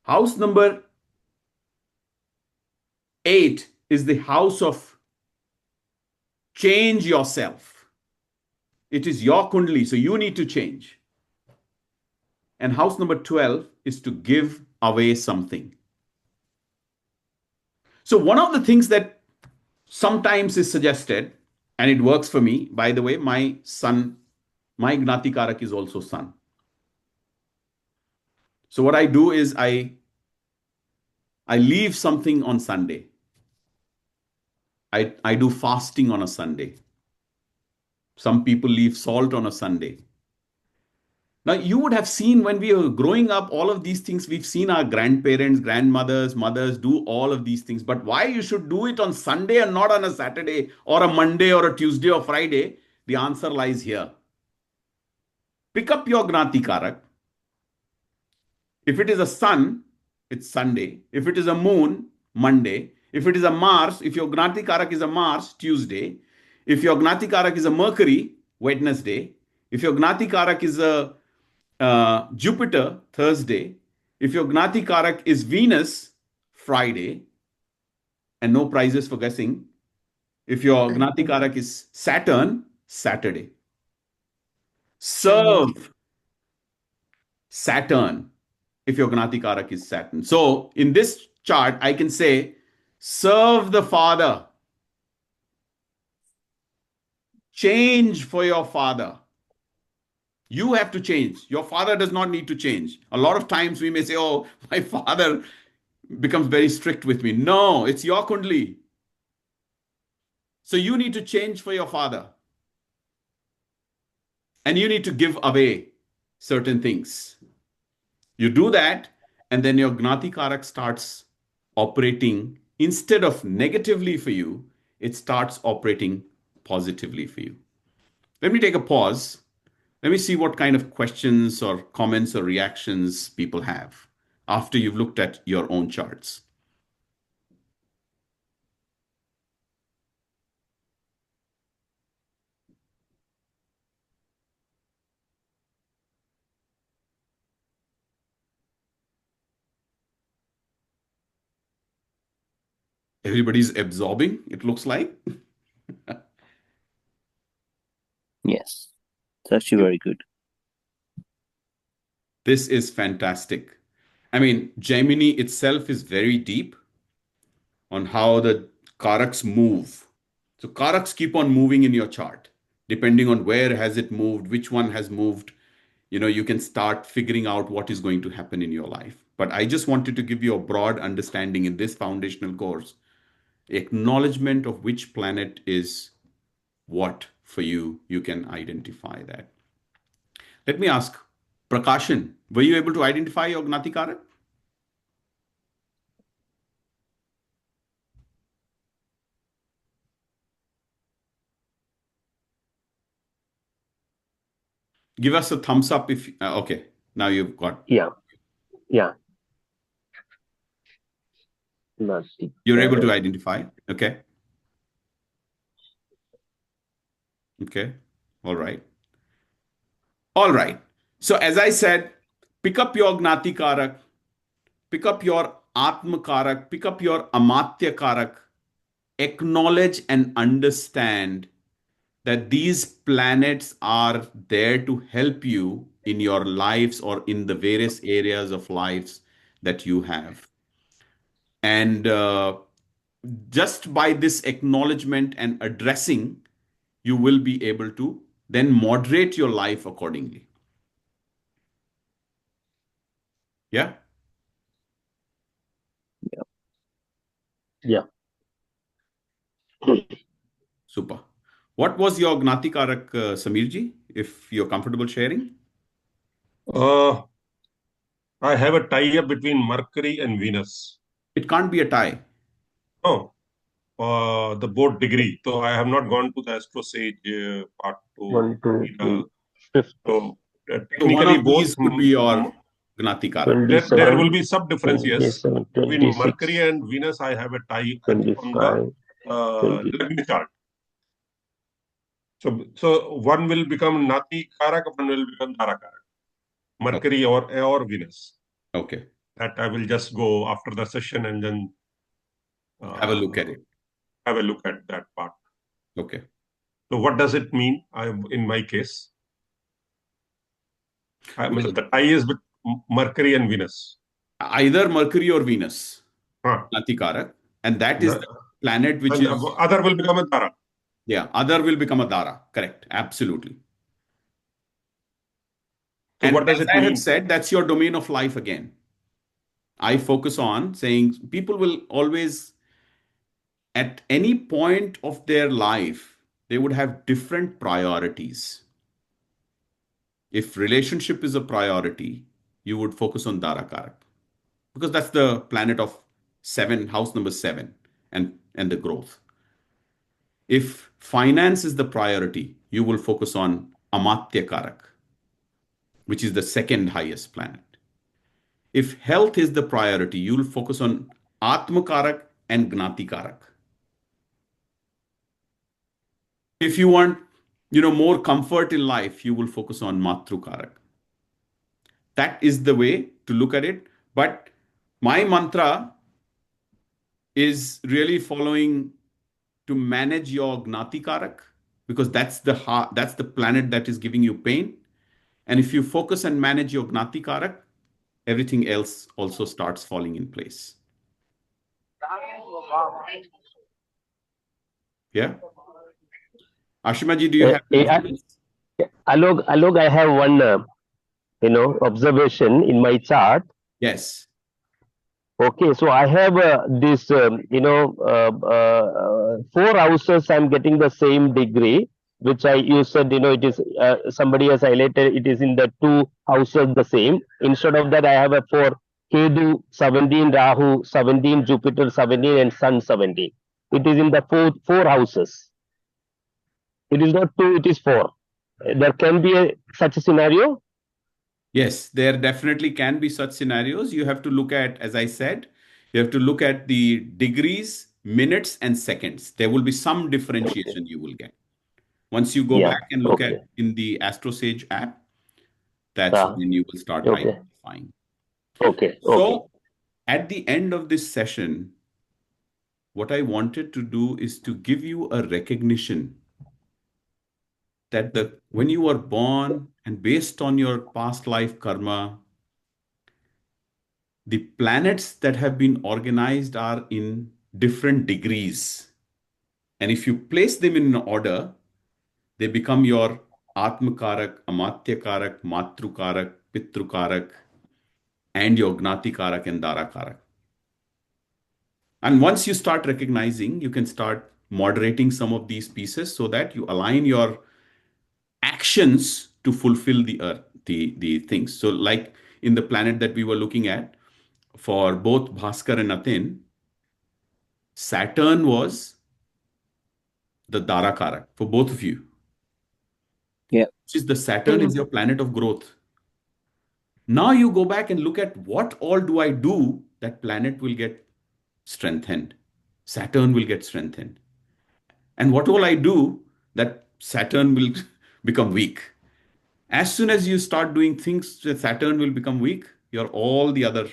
A: House number 8 is the house of change yourself. It is your kundali, so you need to change. And house number 12 is to give away something. So one of the things that sometimes is suggested, and it works for me, by the way, my Gnati Karak is also sun. So what I do is I leave something on Sunday. I do fasting on a Sunday. Some people leave salt on a Sunday. Now, you would have seen when we were growing up, all of these things, we've seen our grandparents, grandmothers, mothers do all of these things. But why you should do it on Sunday and not on a Saturday or a Monday or a Tuesday or Friday? The answer lies here. Pick up your Gnati Karak. If it is a sun, it's Sunday. If it is a moon, Monday. If it is a Mars, if your Gnati Karak is a Mars, Tuesday. If your Gnati Karak is a Mercury, Wednesday. If your Gnati Karak is a Jupiter, Thursday. If your Gnati Karak is Venus, Friday. And no prizes for guessing. If your Gnati Karak is Saturn, Saturday. Serve Saturn if your Gnati Karak is Saturn. So in this chart, I can say, serve the father. Change for your father. You have to change. Your father does not need to change. A lot of times we may say, oh, my father becomes very strict with me. No, it's your Kundli. So you need to change for your father. And you need to give away certain things. You do that, and then your Gnati Karak starts operating. Instead of negatively for you, it starts operating positively for you. Let me take a pause. Let me see what kind of questions or comments or reactions people have after you've looked at your own charts. Everybody's absorbing, it looks like.
E: Yes, it's actually very good.
A: This is fantastic. I mean, Jaimini itself is very deep on how the Karaks move. So Karaks keep on moving in your chart, depending on where has it moved, which one has moved. You can start figuring out what is going to happen in your life. But I just wanted to give you a broad understanding in this foundational course, acknowledgement of which planet is what for you. You can identify that. Let me ask, Prakashan, were you able to identify your Gnati Karak? Give us a thumbs up if, okay, now you've got,
C: Yeah. Gnati
A: you're able to
C: Karak.
A: identify. Okay. Okay. All right. All right. So as I said, pick up your Gnati Karak, pick up your Atmakarak, pick up your Amatya Karak, acknowledge and understand that these planets are there to help you in your lives or in the various areas of lives that you have. And just by this acknowledgement and addressing, you will be able to then moderate your life accordingly. Yeah?
C: Yeah.
A: Super. What was your Gnati Karak, Samirji, if you're comfortable sharing?
G: I have a tie-up between Mercury and Venus.
A: It can't be a tie.
G: No, the board degree. So I have not gone to the Astro Sage part to
C: 1, 2,
G: read,
C: 3, 5th,
G: so
A: So one
G: technically
A: of
G: both
A: these could be your Gnati Karak.
G: there will
C: 27,
G: be some difference, yes.
C: 27,
G: Between Mercury
C: 26,
G: and Venus, I have a tie on
C: 25,
G: the
C: 20.
G: Lagna chart. So one will become Nati Karak, one will become Darakaraka. Mercury or Venus.
A: Okay.
G: That I will just go after the session and then
A: Have a look at it.
G: have a look at that part.
A: Okay.
G: So what does it mean? In my case,
A: Well,
G: the tie is with Mercury and Venus.
A: either Mercury or Venus,
G: Huh.
A: Gnati Karak, and that is the planet which
G: And
A: is,
G: other will become a Dara.
A: yeah, other will become a Dara. Correct. Absolutely.
G: So
A: And
G: what does
A: as
G: it
A: I have
G: mean?
A: said, that's your domain of life again. I focus on saying people will always, at any point of their life, they would have different priorities. If relationship is a priority, you would focus on Dharakarak because that's the planet of 7, house number 7, and the growth. If finance is the priority, you will focus on Amatya Karak, which is the second highest planet. If health is the priority, you'll focus on Atmakarak and Gnati Karak. If you want, more comfort in life, you will focus on Matru Karak. That is the way to look at it. But my mantra is really following to manage your Gnati Karak because that's the planet that is giving you pain. And if you focus and manage your Gnati Karak, everything else also starts falling in place. Yeah. Ashimaji, do you have any comments?
I: Alok, I have one, observation in my chart.
A: Yes.
I: Okay, so I have this, 4 houses. I'm getting the same degree, which you said, it is somebody has highlighted. It is in the 2 houses the same. Instead of that, I have a 4 Kedu 17, Rahu 17, Jupiter 17, and Sun 17. It is in the 4 houses. It is not 2, it is 4. There can be such a scenario.
A: Yes, there definitely can be such scenarios. You have to look at, as I said, you have to look at the degrees, minutes, and seconds. There will be some differentiation you will get. Once you go back and look at in the AstroSage app, that's when you will start identifying. So at the end of this session, what I wanted to do is to give you a recognition that when you were born and based on your past life karma, the planets that have been organized are in different degrees. And if you place them in order, they become your Atmakarak, Amatyakarak, Matrukarak, Pitrukarak, and your Gnatikarak and Darakaraka. And once you start recognizing, you can start moderating some of these pieces so that you align your actions to fulfill the things. So like in the planet that we were looking at, for both Bhaskar and Aten, Saturn was the Darakaraka for both of you.
E: Yeah.
A: Which is the Saturn is your planet of growth. Now you go back and look at what all do I do, that planet will get strengthened. Saturn will get strengthened. And what all I do, that Saturn will become weak. As soon as you start doing things, Saturn will become weak, all the other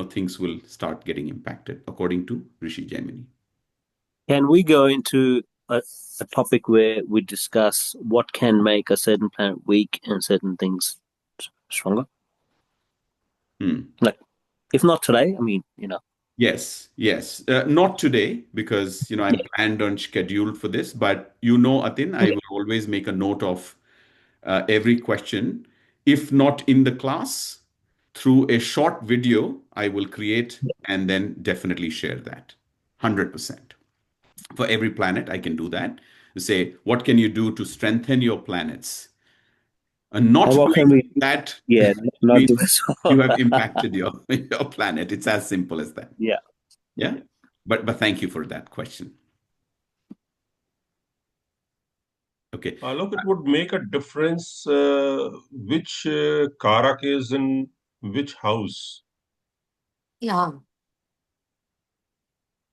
A: things will start getting impacted, according to Rishi Jaimini.
E: Can we go into a topic where we discuss what can make a certain planet weak and certain things stronger? Like, if not today, I mean,
A: Yes. Not today, because I'm planned on scheduled for this. But Atin, I will always make a note of every question. If not in the class, through a short video, I will create and then definitely share that. 100%. For every planet, I can do that. Say, what can you do to strengthen your planets? And not doing that,
E: not
A: do you have impacted your planet. It's as simple as that.
E: Yeah.
A: But thank you for that question. Okay.
G: Look, it would make a difference which Karak is in which house.
B: Yeah.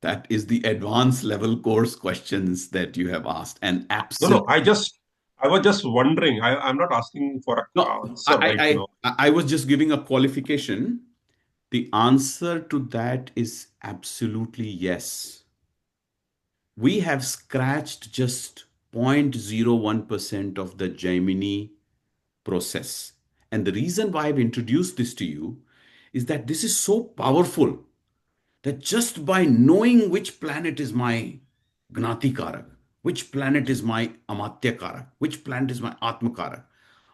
A: That is the advanced level course questions that you have asked. And absolutely.
G: No, I was just wondering. I'm not asking for an answer right now.
A: I was just giving a qualification. The answer to that is absolutely yes. We have scratched just 0.01% of the Jaimini process. And the reason why I've introduced this to you is that this is so powerful that just by knowing which planet is my Gnati Karak, which planet is my Amatya Karak, which planet is my Atma Karak,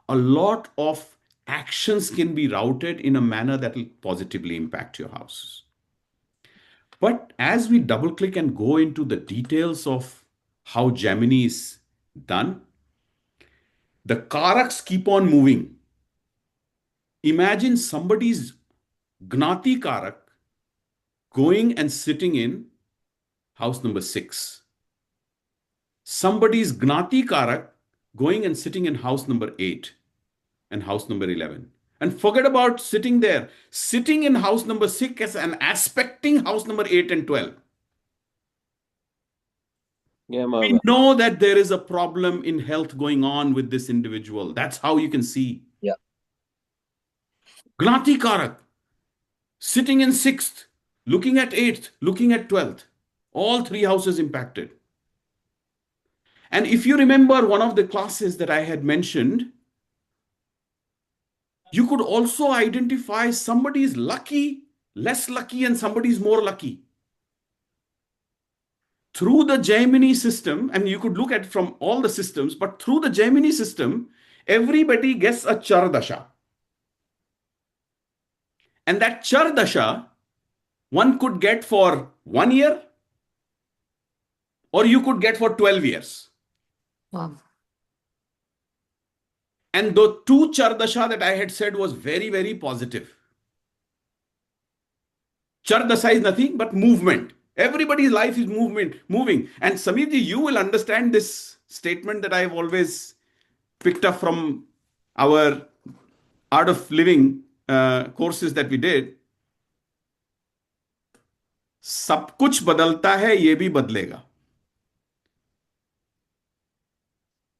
A: a lot of actions can be routed in a manner that will positively impact your house. But as we double click and go into the details of how Jaimini is done, the Karaks keep on moving. Imagine somebody's Gnati Karak going and sitting in house number 6. Somebody's Gnati Karak going and sitting in house number 8 and house number 11. And forget about sitting there. Sitting in house number 6 and aspecting house number 8 and 12. We know that there is a problem in health going on with this individual. That's how you can see.
E: Yeah.
A: Gnati Karak, sitting in 6th, looking at 8th, looking at 12th. All 3 houses impacted. And if you remember one of the classes that I had mentioned, you could also identify somebody is lucky, less lucky, and somebody is more lucky. Through the Jaimini system, and you could look at it from all the systems, but through the Jaimini system, everybody gets a Chardasha. And that Chardasha, one could get for 1 year, or you could get for 12 years.
B: Wow.
A: And the two Chardasha that I had said was very, very positive. Chardasha is nothing but movement. Everybody's life is moving. And Sameerji, you will understand this statement that I've always picked up from our Art of Living courses that we did. सब कुछ बदलता है, ये भी बदलेगा.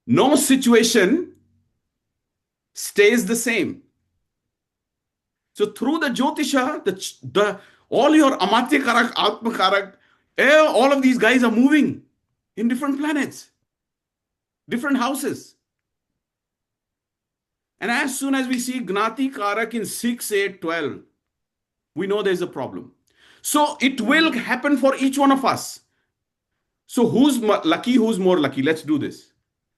A: No situation stays the same. So through the Jyotisha, the all your Amatyakarak, Atmakarak, all of these guys are moving in different planets, different houses. And as soon as we see Gnati Karak in 6, 8, 12, we know there's a problem. So it will happen for each one of us. So who's lucky, who's more lucky? Let's do this.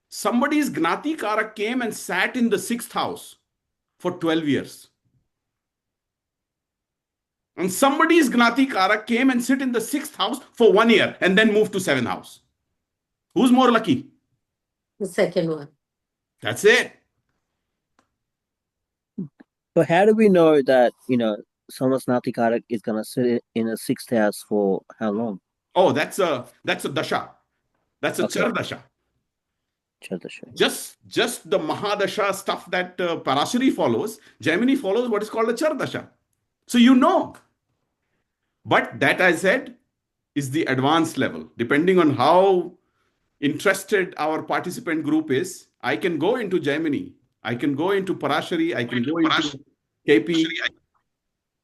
A: Somebody's Gnati Karak came and sat in the 6th house for 12 years. And somebody's Gnati Karak came and sit in the 6th house for 1 year and then moved to 7th house. Who's more lucky?
B: The second one.
A: That's it.
E: So how do we know that, someone's Natikarak is going to sit in a 6th house for how long?
A: Oh, that's a dasha. That's a
E: Okay.
A: Chardasha.
E: Chardasha.
A: Just the Mahadasha stuff that Parāshari follows, Jaimini follows what is called a Chardasha. So you know. But that, I said, is the advanced level. Depending on how interested our participant group is, I can go into Jaimini, I can go into Parāshari, I can go into KP.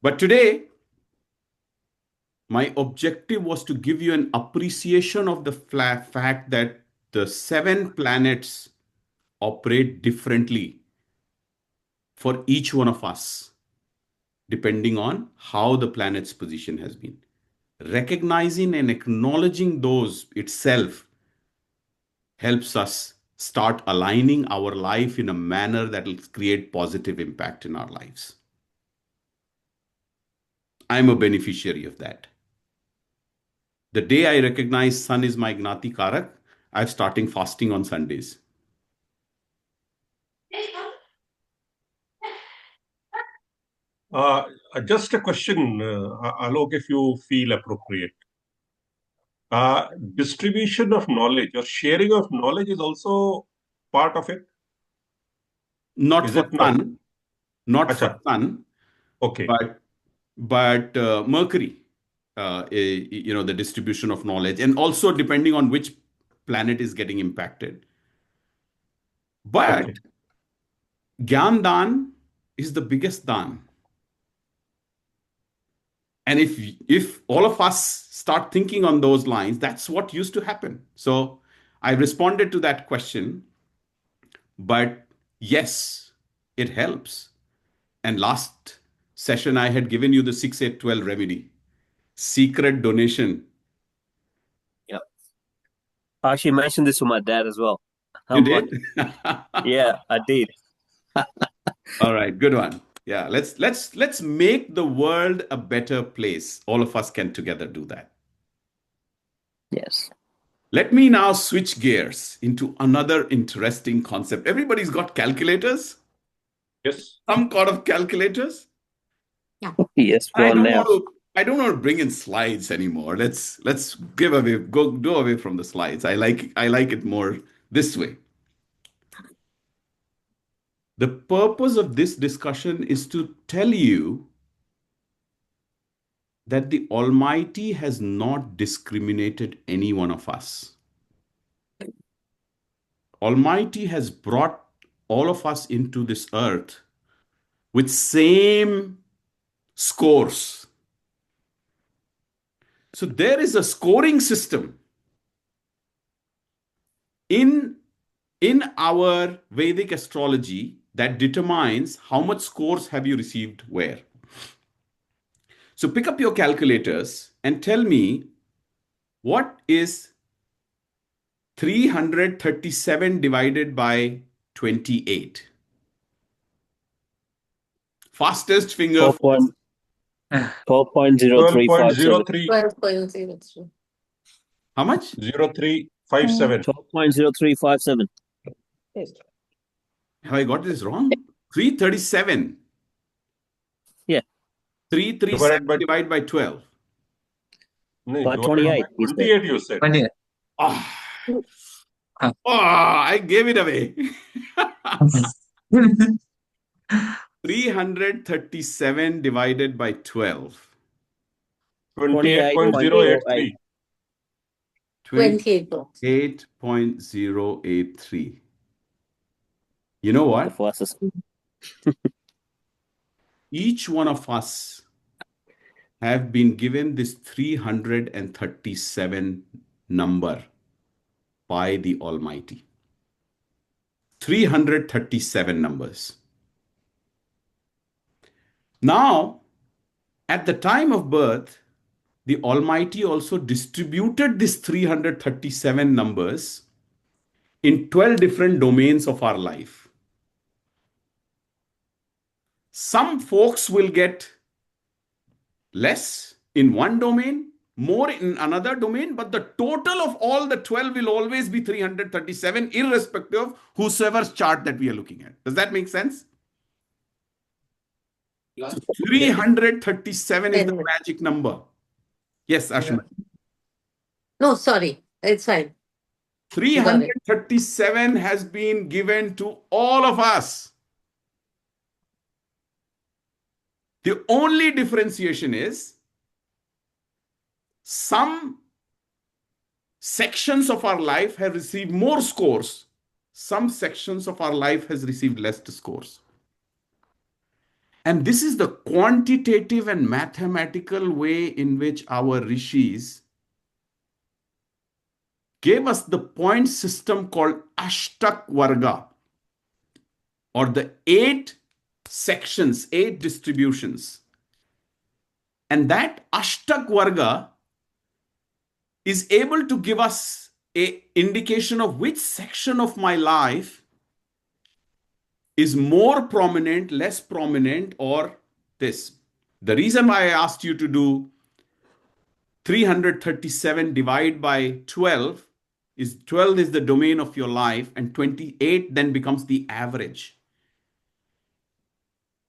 A: But today, my objective was to give you an appreciation of the fact that the 7 planets operate differently for each one of us, depending on how the planet's position has been. Recognizing and acknowledging those itself helps us start aligning our life in a manner that will create positive impact in our lives. I'm a beneficiary of that. The day I recognize Sun is my Gnati Karak, I'm starting fasting on Sundays.
G: Just a question, Alok, if you feel appropriate. Distribution of knowledge or sharing of knowledge is also part of it?
A: Not
G: Is
A: for
G: it not?
A: Sun, not for
G: Acha.
A: Sun,
G: Okay.
A: but Mercury, the distribution of knowledge, and also depending on which planet is getting impacted. But
G: Okay.
A: Gyan Dan is the biggest Dan. And if all of us start thinking on those lines, that's what used to happen. So I responded to that question. But yes, it helps. And last session, I had given you the 6-8-12 remedy. Secret donation.
E: Yep. I actually mentioned this to my dad as well.
A: You
E: I'm like,
A: did?
E: yeah, I did.
A: All right, good one. Yeah, let's make the world a better place. All of us can together do that.
E: Yes.
A: Let me now switch gears into another interesting concept. Everybody's got calculators?
G: Yes.
A: Some kind of calculators?
E: Yes,
A: I
E: well
A: don't
E: now.
A: want to bring in slides anymore. Let's go away from the slides. I like it more this way. The purpose of this discussion is to tell you that the Almighty has not discriminated any one of us. Almighty has brought all of us into this earth with same scores. So there is a scoring system. In our Vedic astrology, that determines how much scores have you received where. So pick up your calculators and tell me what is 337 divided by 28. Fastest finger.
E: 12.0357.
G: 12.03.
B: 12.03.
A: How much?
G: 0357.
E: 12.0357.
A: Have I got this wrong? 337.
E: Yeah.
A: 337 divided by 12.
G: No,
E: By
G: divided
E: 28,
G: by
E: you said.
G: 28 you said.
D: 20.
A: Ah. I gave it away. 337 divided by 12.
G: 28.083.
A: 28.083. You know
E: The
A: what?
E: fastest.
A: Each one of us have been given this 337 number by the Almighty. 337 numbers. Now, at the time of birth, the Almighty also distributed these 337 numbers in 12 different domains of our life. Some folks will get less in one domain, more in another domain, but the total of all the 12 will always be 337, irrespective of whosoever's chart that we are looking at. Does that make sense? 337 is the magic number. Yes, Ashma.
B: No, sorry. It's fine.
A: 337 has been given to all of us. The only differentiation is some sections of our life have received more scores. Some sections of our life has received less scores. And this is the quantitative and mathematical way in which our rishis gave us the point system called Ashtakvarga, or the 8 sections, 8 distributions. And that Ashtakvarga is able to give us an indication of which section of my life is more prominent, less prominent, or this. The reason why I asked you to do 337 divided by 12 is 12 is the domain of your life, and 28 then becomes the average.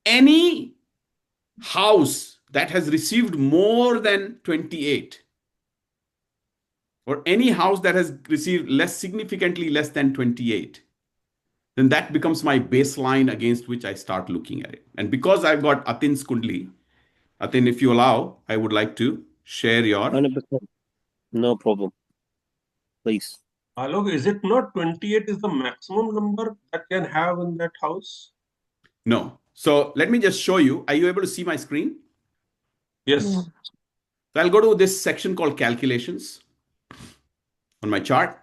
A: Any house that has received more than 28, or any house that has received significantly less than 28, then that becomes my baseline against which I start looking at it. And because I've got Atin's Kundli, Atin, if you allow, I would like to share your...
E: 100%. No problem. Please.
G: Alok, is it not 28 is the maximum number that can have in that house?
A: No. So let me just show you. Are you able to see my screen?
G: Yes.
B: Yeah.
A: So I'll go to this section called calculations on my chart.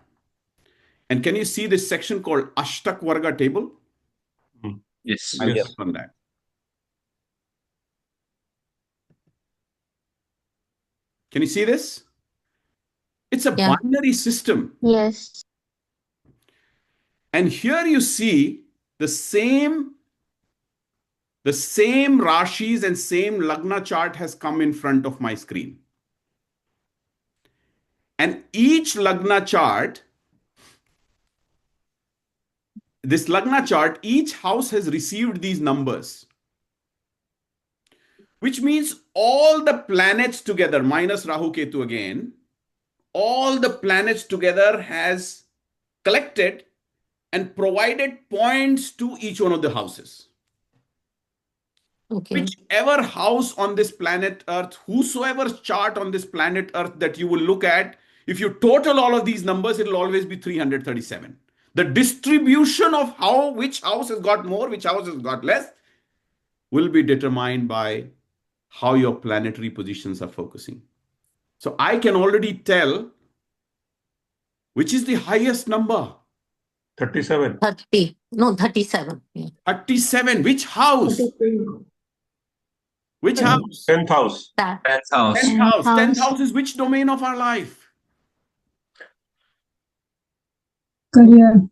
A: And can you see this section called Ashtakvarga table?
D: Yes.
A: I'll
G: Yes.
A: click on that. Can you see this? It's a
B: Yeah.
A: binary system.
J: Yes.
A: And here you see the same Rashis and same Lagna chart has come in front of my screen. And each Lagna chart, this Lagna chart, each house has received these numbers. Which means all the planets together, minus Rahu Ketu again, all the planets together has collected and provided points to each one of the houses.
B: Okay.
A: Whichever house on this planet Earth, whosoever's chart on this planet Earth that you will look at, if you total all of these numbers, it will always be 337. The distribution of which house has got more, which house has got less, will be determined by how your planetary positions are focusing. So I can already tell which is the highest number
G: 37.
B: 30. No, 37. Yeah.
A: 37. Which house?
F: 32.
A: Which house?
G: 10th house.
B: That.
D: 10th house.
A: 10th
H: Tenth
A: house. 10th
H: house.
A: house is which domain of our life?
H: Career.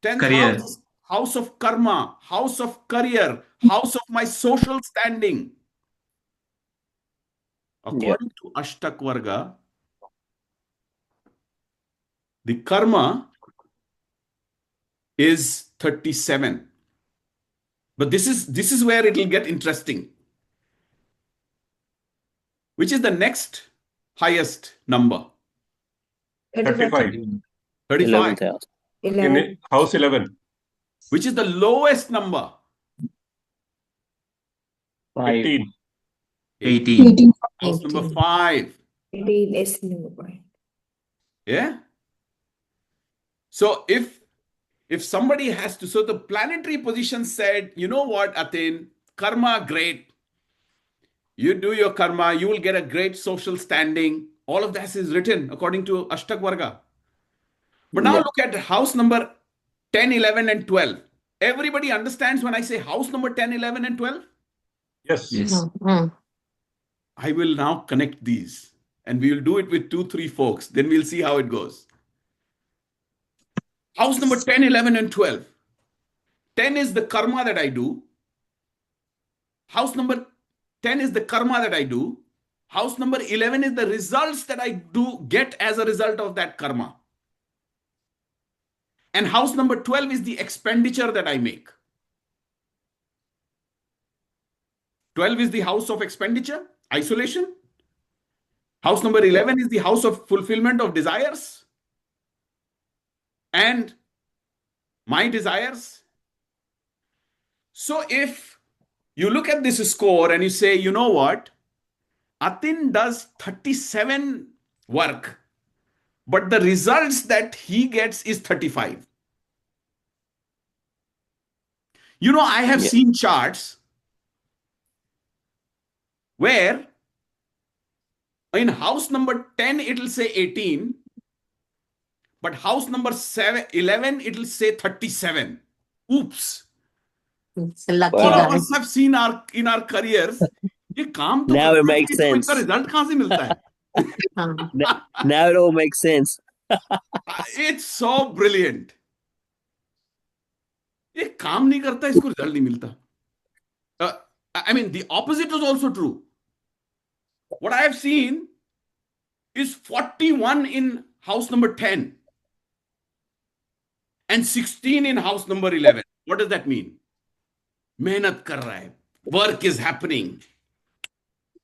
A: 10th
D: Career.
A: house is house of karma, house of career, house of my social standing. According to Ashtakvarga, the karma is 37. But this is where it will get interesting. Which is the next highest number?
G: 35.
A: 35.
E: 11th house.
F: 11.
G: House 11.
A: Which is the lowest number?
C: 5.
G: 18.
D: 18.
H: 18.
A: House number
B: 18.
A: 5.
F: 18 is no point.
A: Yeah. So if somebody has to, so the planetary position said, you know what, Atin, karma, great. You do your karma, you will get a great social standing. All of that is written according to Ashtakvarga. But now look at house number 10, 11, and 12. Everybody understands when I say house number 10, 11, and 12?
G: Yes.
D: Yes.
B: Mm.
A: I will now connect these and we will do it with 2, 3 folks. Then we'll see how it goes. House number 10, 11, and 12. 10 is the karma that I do. House number 10 is the karma that I do. House number 11 is the results that I do get as a result of that karma. And house number 12 is the expenditure that I make. 12 is the house of expenditure, isolation. House number 11 is the house of fulfillment of desires and my desires. So if you look at this score and you say, you know what, Atin does 37 work, but the results that he gets is 35. You know, I have seen charts where in house number 10, it will say 18, but house number 11, it will say 37. Oops.
B: It's a lucky
A: All of
B: guy.
A: us have seen in our careers, ये काम तो
E: Now
A: करते
E: it
A: हैं,
E: makes
A: इसको
E: sense.
A: इनका result कहाँ से मिलता है?
E: Now it all makes sense.
A: It's so brilliant. ये काम नहीं करता, इसको रिजल्ट नहीं मिलता. I mean, the opposite was also true. What I have seen is 41 in house number 10 and 16 in house number 11. What does that mean? मेहनत कर रहा है. Work is happening.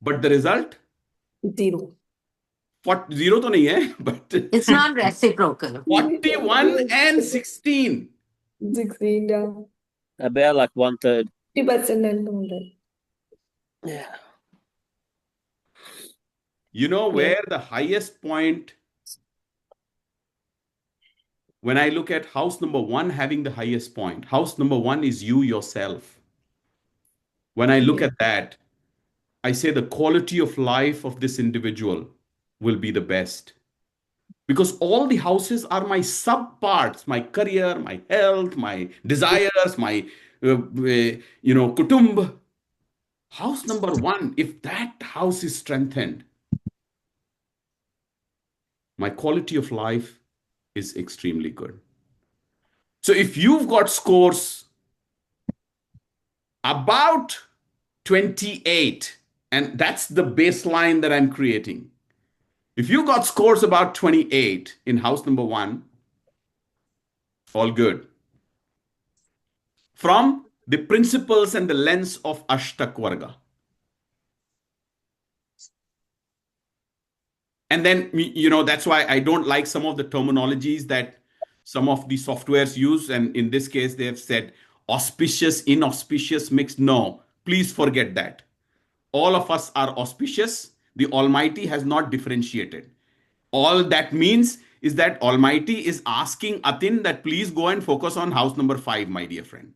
A: But the result?
F: 0.
A: 0 तो नहीं है, but
B: It's not reciprocal.
A: 41 and 16.
F: 16 down.
E: About like 1/3.
F: 50% and older.
E: Yeah.
A: You know where the highest point, when I look at house number 1 having the highest point, house number 1 is you yourself. When I look at that, I say the quality of life of this individual will be the best. Because all the houses are my sub-parts, my career, my health, my desires, my, kutumb. House number 1, if that house is strengthened, my quality of life is extremely good. So if you've got scores about 28, and that's the baseline that I'm creating. If you got scores about 28 in house number 1, all good. From the principles and the lens of Ashtakvarga. And then, that's why I don't like some of the terminologies that some of the softwares use. And in this case, they have said auspicious, inauspicious, mixed. No, please forget that. All of us are auspicious. The Almighty has not differentiated. All that means is that Almighty is asking Atin that please go and focus on house number 5, my dear friend.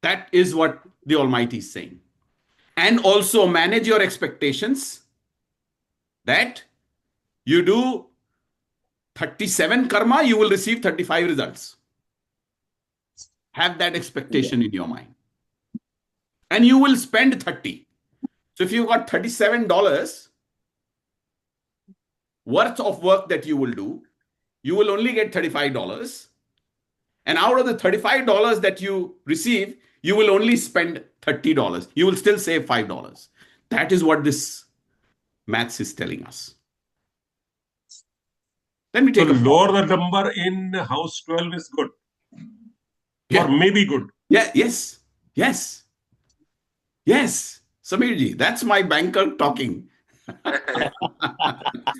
A: That is what the Almighty is saying. And also manage your expectations that you do 37 karma, you will receive 35 results. Have that expectation in your mind. And you will spend 30. So if you've got $37 worth of work that you will do, you will only get $35. And out of the $35 that you receive, you will only spend $30. You will still save $5. That is what this maths is telling us. Let me
G: So
A: take a
G: lower the number in house 12 is good.
A: Yeah.
G: Or maybe good.
A: Yeah, yes. Samirji, that's my banker talking.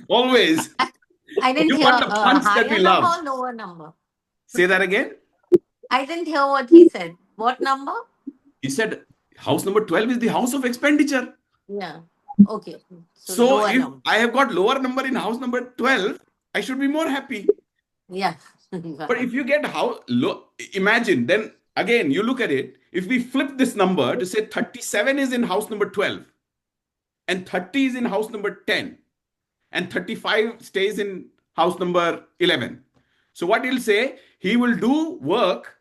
A: Always.
B: I didn't
A: You
B: hear
A: want the punch that
B: higher
A: we
B: number
A: love.
B: or lower number.
A: Say that again.
B: I didn't hear what he said. What number?
A: He said house number 12 is the house of expenditure.
B: Yeah. Okay.
A: So
B: lower
A: if
B: number.
A: I have got lower number in house number 12, I should be more happy.
B: Yeah.
A: But if you get imagine, then again, you look at it. If we flip this number to say 37 is in house number 12 and 30 is in house number 10 and 35 stays in house number 11. So what he'll say, he will do work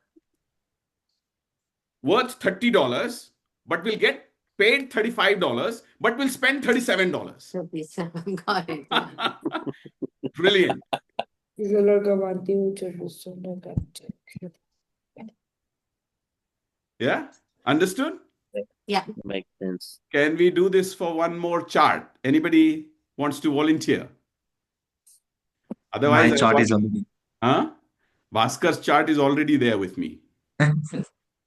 A: worth $30, but will get paid $35, but will spend $37.
B: 37. Got it.
A: Brilliant. Yeah? Understood?
B: Yeah.
E: Makes sense.
A: Can we do this for one more chart? Anybody wants to volunteer? Otherwise,
D: My chart is already.
A: Bhaskar's chart is already there with me.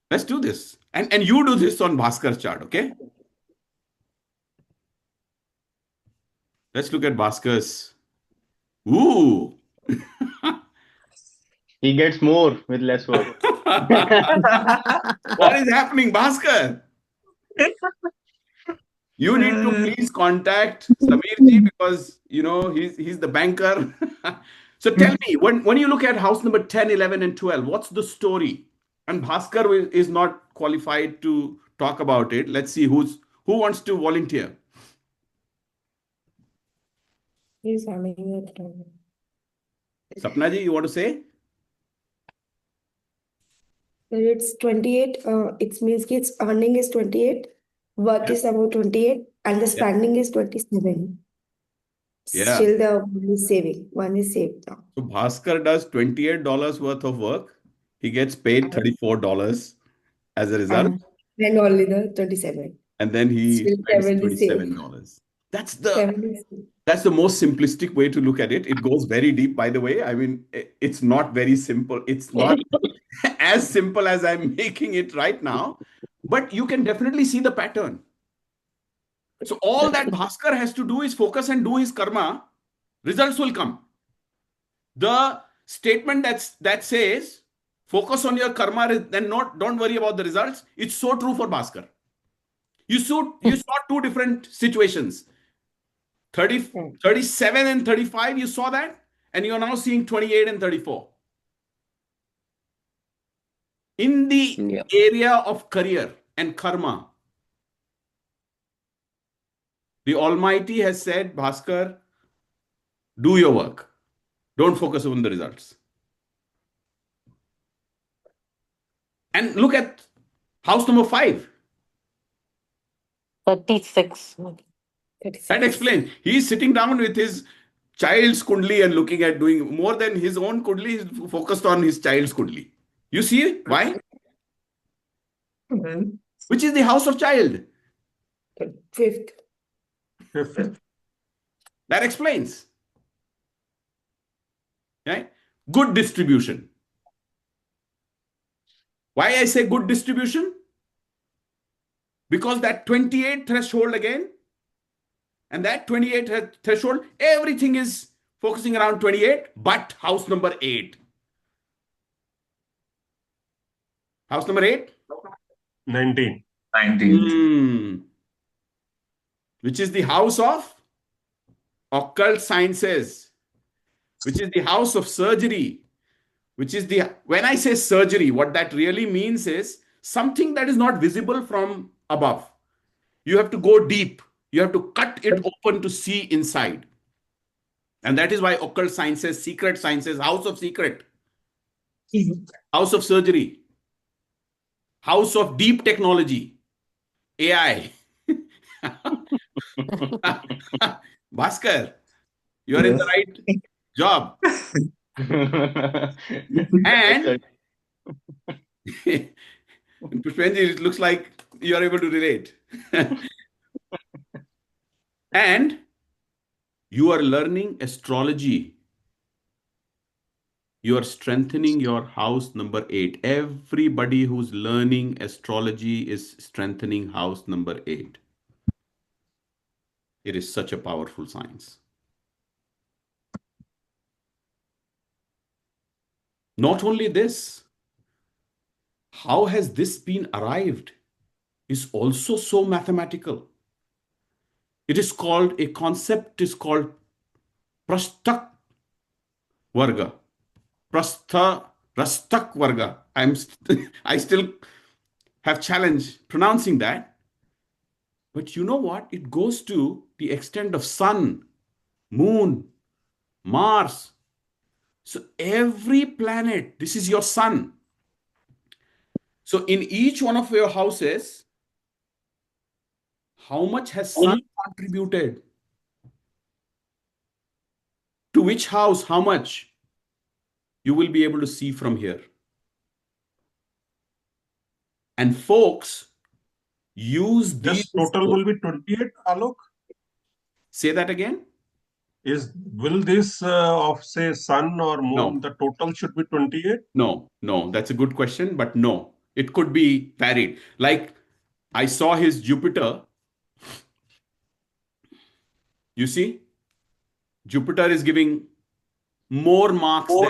A: Let's do this. And you do this on Bhaskar's chart, okay? Let's look at Bhaskar's. Ooh.
C: He gets more with less work.
A: What is happening, Bhaskar? You need to please contact Samirji because, he's the banker. So tell me, when you look at house number 10, 11, and 12, what's the story? And Bhaskar is not qualified to talk about it. Let's see who wants to volunteer.
F: He's having it.
A: Sapna ji, you want to say?
F: It's 28. It means its earning is 28, work is about 28, and the spending is 27.
A: Yeah.
F: Still the one is saving. One is saved now.
A: So Bhaskar does $28 worth of work. He gets paid $34 as a result.
F: And only the 27.
A: And then he
F: Still
A: spends
F: 7 is saved.
A: $27. That's
F: 7 is saved.
A: That's the most simplistic way to look at it. It goes very deep, by the way. I mean, it's not very simple. It's not as simple as I'm making it right now, but you can definitely see the pattern. So all that Bhaskar has to do is focus and do his karma. Results will come. The statement that says, focus on your karma and don't worry about the results. It's so true for Bhaskar. You saw two different situations. 37 and 35, you saw that, and you're now seeing 28 and 34. In the area of career and karma, the Almighty has said, Bhaskar, do your work. Don't focus on the results. And look at house number 5.
B: 36.
A: That explains. He's sitting down with his child's kundli and looking at doing more than his own kundli. He's focused on his child's kundli. You see why? Which is the house of child?
F: 5th.
A: That explains. Right? Good distribution. Why I say good distribution? Because that 28 threshold again, and that 28 threshold, everything is focusing around 28, but house number 8. House number 8?
G: 19.
D: 19.
A: Which is the house of occult sciences, which is the house of surgery, which is when I say surgery, what that really means is something that is not visible from above. You have to go deep. You have to cut it open to see inside. And that is why occult sciences, secret sciences, house of secret, house of surgery, house of deep technology, AI. Bhaskar, you are in the right job. And Pushpenji, it looks like you are able to relate. And you are learning astrology. You are strengthening your house number 8. Everybody who's learning astrology is strengthening house number 8. It is such a powerful science. Not only this, how has this been arrived is also so mathematical. It is called, a concept is called Prastak Varga. Rastak Varga. I still have challenge pronouncing that. But you know what? It goes to the extent of sun, moon, Mars. So every planet, this is your sun. So in each one of your houses, how much has sun contributed? To which house, how much? You will be able to see from here. And folks, use
G: This
A: these.
G: total will be 28, Alok?
A: Say that again?
G: Will this of say sun or moon,
A: No.
G: the total should be 28?
A: No, that's a good question, but no. It could be varied. Like I saw his Jupiter. You see, Jupiter is giving more marks than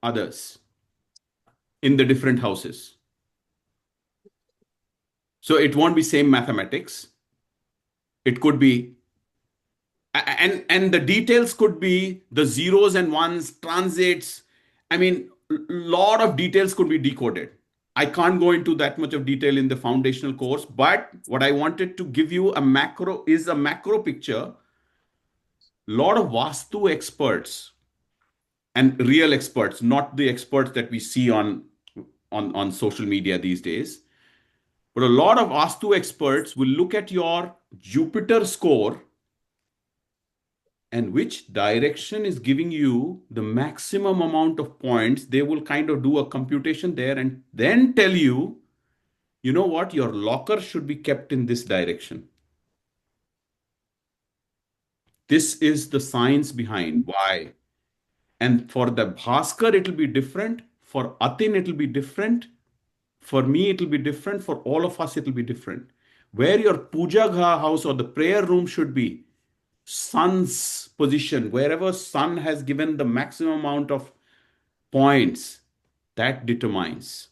A: others in the different houses. So it won't be same mathematics. It could be, and the details could be the zeros and ones, transits. I mean, a lot of details could be decoded. I can't go into that much of detail in the foundational course, but what I wanted to give you a macro picture. Lot of Vastu experts and real experts, not the experts that we see on social media these days. But a lot of Vastu experts will look at your Jupiter score and which direction is giving you the maximum amount of points. They will kind of do a computation there and then tell you, you know what, your locker should be kept in this direction. This is the science behind why. And for the Bhaskar, it will be different. For Atin, it will be different. For me, it will be different. For all of us, it will be different. Where your puja house or the prayer room should be, sun's position, wherever sun has given the maximum amount of points, that determines.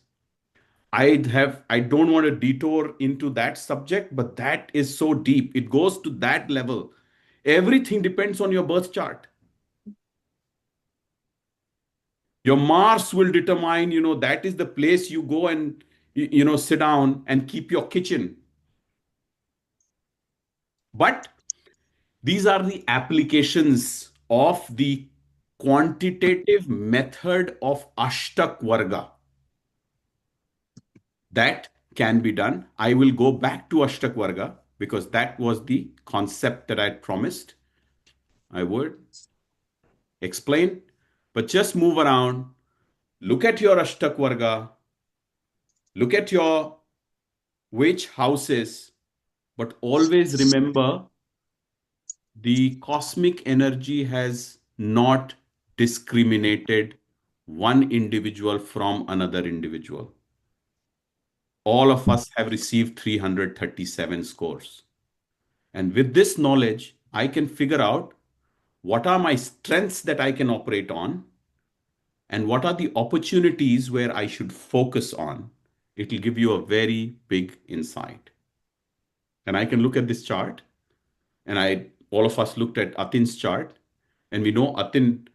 A: I don't want to detour into that subject, but that is so deep. It goes to that level. Everything depends on your birth chart. Your Mars will determine, that is the place you go and, sit down and keep your kitchen. But these are the applications of the quantitative method of Ashtakvarga. That can be done. I will go back to Ashtakvarga because that was the concept that I promised I would explain. But just move around, look at your Ashtakvarga, look at your which houses, but always remember the cosmic energy has not discriminated one individual from another individual. All of us have received 337 scores. And with this knowledge, I can figure out what are my strengths that I can operate on and what are the opportunities where I should focus on. It will give you a very big insight. And I can look at this chart, and all of us looked at Atin's chart, and we know Atin,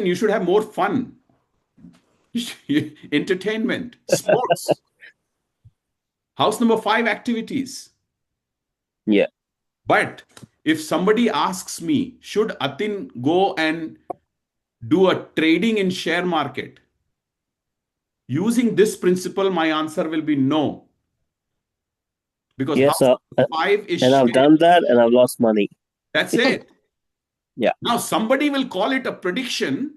A: you should have more fun, entertainment, sports. House number 5, activities.
E: Yeah.
A: But if somebody asks me, should Atin go and do a trading in share market? Using this principle, my answer will be no. Because
E: Yes,
A: house number 5 is
E: and I've
A: share.
E: done that and I've lost money.
A: That's it.
E: Yeah.
A: Now, somebody will call it a prediction.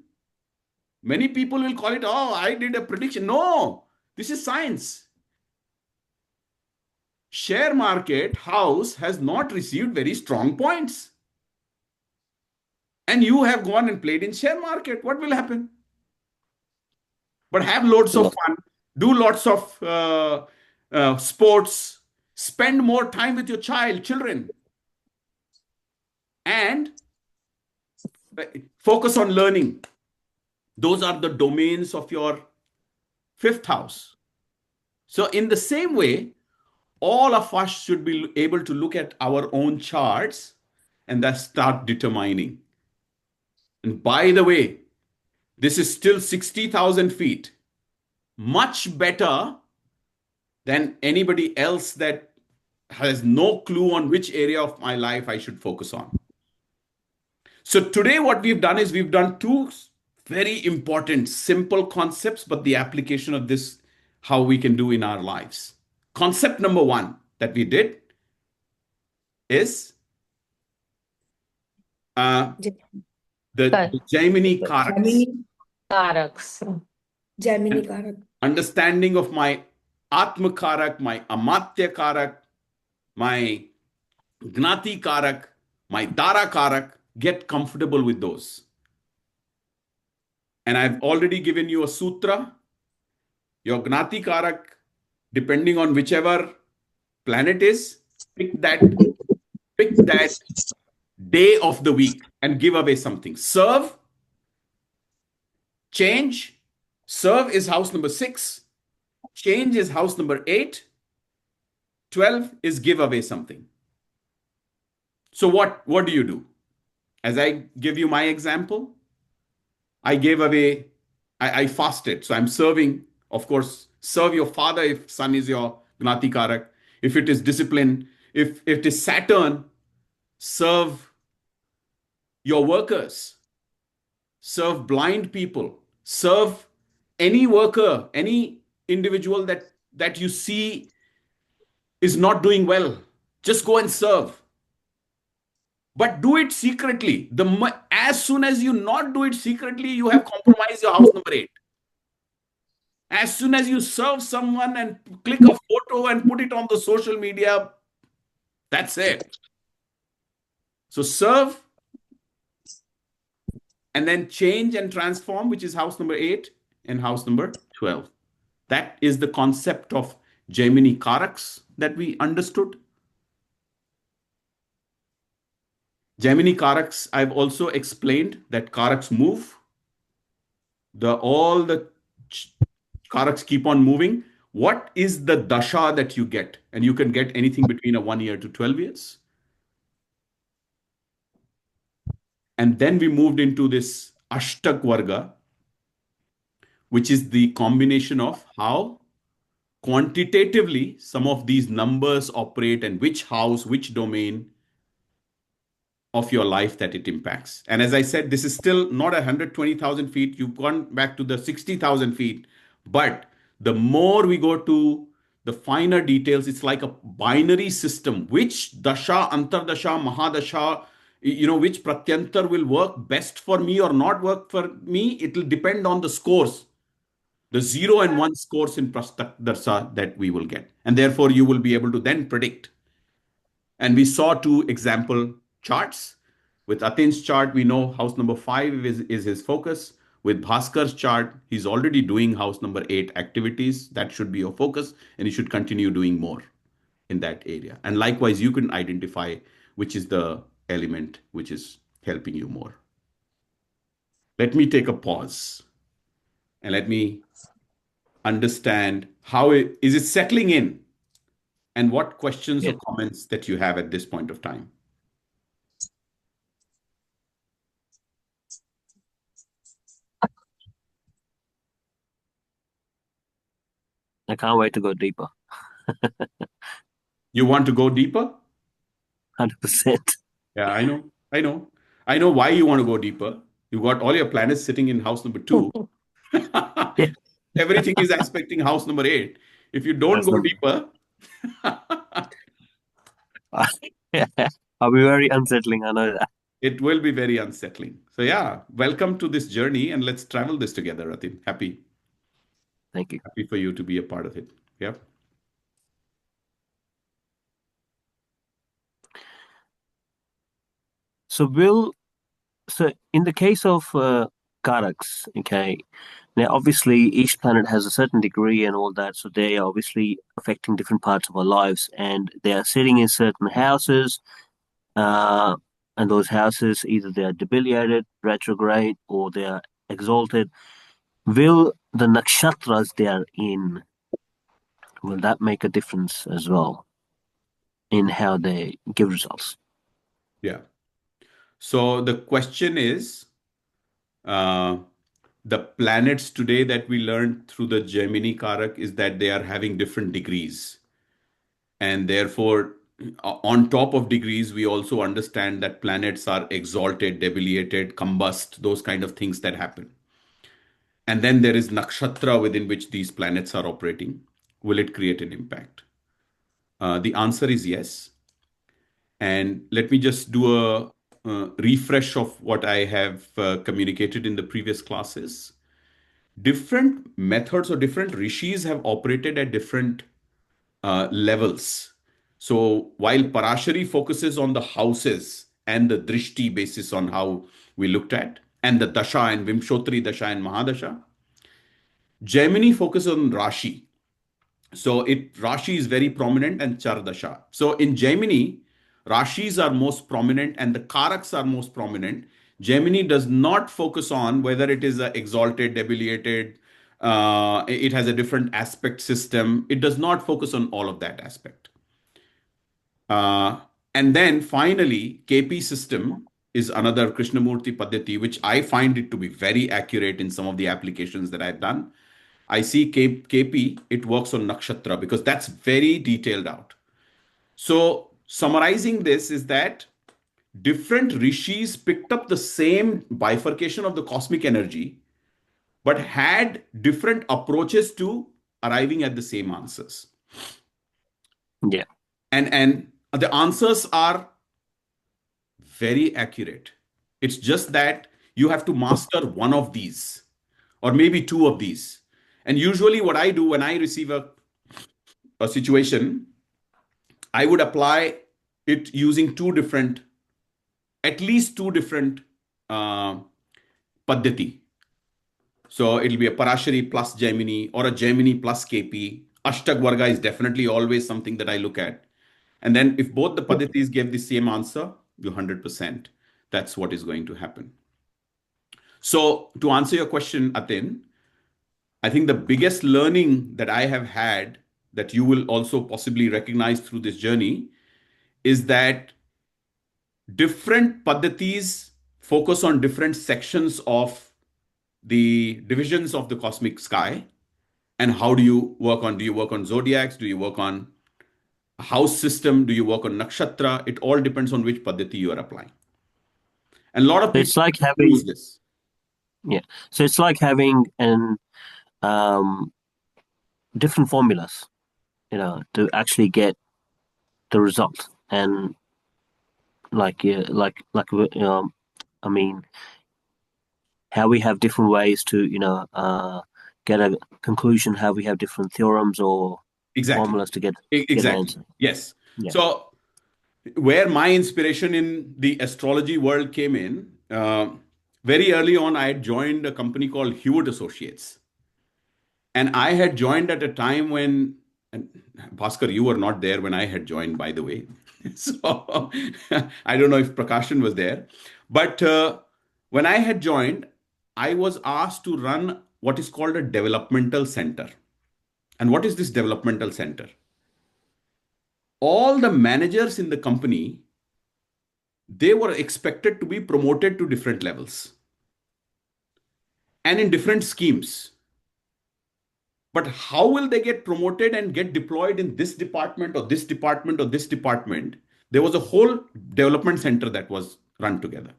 A: Many people will call it, oh, I did a prediction. No, this is science. Share market house has not received very strong points. And you have gone and played in share market. What will happen? But have loads of fun. Do lots of sports. Spend more time with your children. And focus on learning. Those are the domains of your 5th house. So in the same way, all of us should be able to look at our own charts and then start determining. And by the way, this is still 60,000 feet. Much better than anybody else that has no clue on which area of my life I should focus on. So today what we've done is we've done 2 very important, simple concepts, but the application of this, how we can do in our lives. Concept number 1 that we did is the Jaimini Karakas.
F: Jaimini Karakas.
A: Understanding of my Atmakarak, my Amatyakarak, my Gnati Karak, my Darakaraka, get comfortable with those. And I've already given you a sutra. Your Gnati Karak, depending on whichever planet is, pick that day of the week and give away something. Serve, change. Serve is house number 6. Change is house number 8. 12 is give away something. So what do you do? As I give you my example, I gave away, I fasted. So I'm serving, of course, serve your father if sun is your Gnati Karak. If it is discipline, if it is Saturn, serve your workers, serve blind people, serve any worker, any individual that you see is not doing well. Just go and serve. But do it secretly. As soon as you not do it secretly, you have compromised your house number 8. As soon as you serve someone and click a photo and put it on the social media, that's it. So serve and then change and transform, which is house number 8 and house number 12. That is the concept of Jaimini Karakas that we understood. Jaimini Karakas, I've also explained that Karakas move. All the Karakas keep on moving. What is the dasha that you get? And you can get anything between a 1 year to 12 years. And then we moved into this Ashtakvarga, which is the combination of how quantitatively some of these numbers operate and which house, which domain of your life that it impacts. And as I said, this is still not 120,000 feet. You've gone back to the 60,000 feet. But the more we go to the finer details, it's like a binary system. Which dasha, antardasha, mahadasha, which pratyantar will work best for me or not work for me, it will depend on the scores. The 0 and 1 scores in Prastadasha that we will get. And therefore, you will be able to then predict. And we saw 2 example charts. With Atin's chart, we know house number 5 is his focus. With Bhaskar's chart, he's already doing house number 8 activities. That should be your focus. And you should continue doing more in that area. And likewise, you can identify which is the element which is helping you more. Let me take a pause. And let me understand how is it settling in? And what questions or comments that you have at this point of time?
E: I can't wait to go deeper.
A: You want to go deeper?
E: 100%.
A: Yeah, I know. I know. I know why you want to go deeper. You got all your planets sitting in house number 2.
E: Yeah.
A: Everything is aspecting house number 8. If you don't
E: That's
A: go
E: not.
A: deeper,
E: I'll be very unsettling. I know that.
A: it will be very unsettling. So yeah, welcome to this journey and let's travel this together, Ratin.
E: Thank you.
A: Happy for you to be a part of it. Yeah.
E: So in the case of Karaks, okay, now obviously each planet has a certain degree and all that, so they are obviously affecting different parts of our lives, and they are sitting in certain houses, uh, and those houses either they are debilitated, retrograde, or they are exalted. Will the nakshatras they are in, will that make a difference as well in how they give results?
A: Yeah. So the question is, uh, the planets today that we learned through the Jaimini Karak is that they are having different degrees. And therefore, on top of degrees, we also understand that planets are exalted, debilitated, combust, those kind of things that happen. And then there is nakshatra within which these planets are operating. Will it create an impact? The answer is yes. And let me just do a refresh of what I have communicated in the previous classes. Different methods or different rishis have operated at different levels. So while Parāshari focuses on the houses and the drishti basis on how we looked at, and the dasha and Vimshotri dasha and Mahadasha, Jaimini focuses on Rashi. So Rashi is very prominent and Chardasha. So in Jaimini, Rashis are most prominent and the Karaks are most prominent. Jaimini does not focus on whether it is a exalted, debilitated, it has a different aspect system. It does not focus on all of that aspect. And then finally, KP system is another Krishnamurti Paddhati, which I find it to be very accurate in some of the applications that I've done. I see KP, it works on nakshatra because that's very detailed out. So summarizing this is that different rishis picked up the same bifurcation of the cosmic energy, but had different approaches to arriving at the same answers.
E: Yeah.
A: And the answers are very accurate. It's just that you have to master one of these or maybe two of these. And usually what I do when I receive a situation, I would apply it using at least two different paddhati. So it'll be a Parāshari plus Jaimini or a Jaimini plus KP. Ashtakvarga is definitely always something that I look at. And then if both the paddhatis give the same answer, you 100%. That's what is going to happen. So to answer your question, Atin, I think the biggest learning that I have had that you will also possibly recognize through this journey is that different paddhatis focus on different sections of the divisions of the cosmic sky. And how do you work on? Do you work on zodiacs? Do you work on a house system? Do you work on nakshatra? It all depends on which paddhati you are applying. And a lot of people
E: It's like having
A: use this.
E: Yeah. So it's like having different formulas, to actually get the result. And I mean, how we have different ways to, get a conclusion, how we have different theorems or formulas to get an
A: Exactly.
E: answer.
A: Yes.
E: Yeah.
A: So where my inspiration in the astrology world came in, very early on, I had joined a company called Hewitt Associates. And I had joined at a time when, and Bhaskar, you were not there when I had joined, by the way. So I don't know if Prakashan was there. But when I had joined, I was asked to run what is called a developmental center. And what is this developmental center? All the managers in the company, they were expected to be promoted to different levels and in different schemes. But how will they get promoted and get deployed in this department or this department or this department? there was a whole development center that was run together.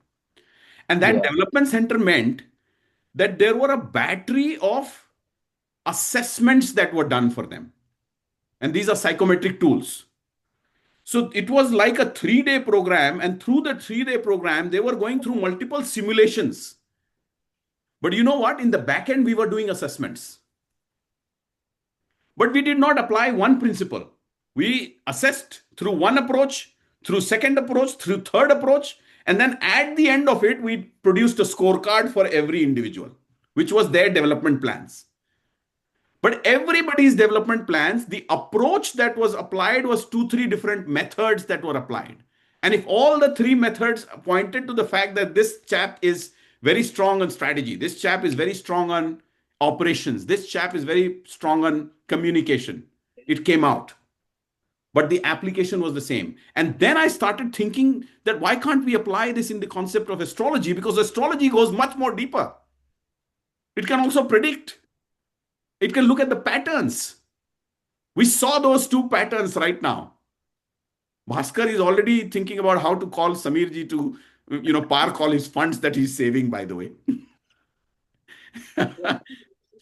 A: And that development center meant that there were a battery of assessments that were done for them. And these are psychometric tools. So it was like a 3-day program. And through the 3-day program, they were going through multiple simulations. But you know what? In the back end, we were doing assessments. But we did not apply one principle. We assessed through one approach, through second approach, through third approach. And then at the end of it, we produced a scorecard for every individual, which was their development plans. But everybody's development plans, the approach that was applied was 2-3 different methods that were applied. And if all the 3 methods pointed to the fact that this chap is very strong on strategy, this chap is very strong on operations, this chap is very strong on communication, it came out. But the application was the same. And then I started thinking that why can't we apply this in the concept of astrology? Because astrology goes much more deeper. It can also predict. It can look at the patterns. We saw those 2 patterns right now. Bhaskar is already thinking about how to call Samirji to, par call his funds that he's saving, by the way.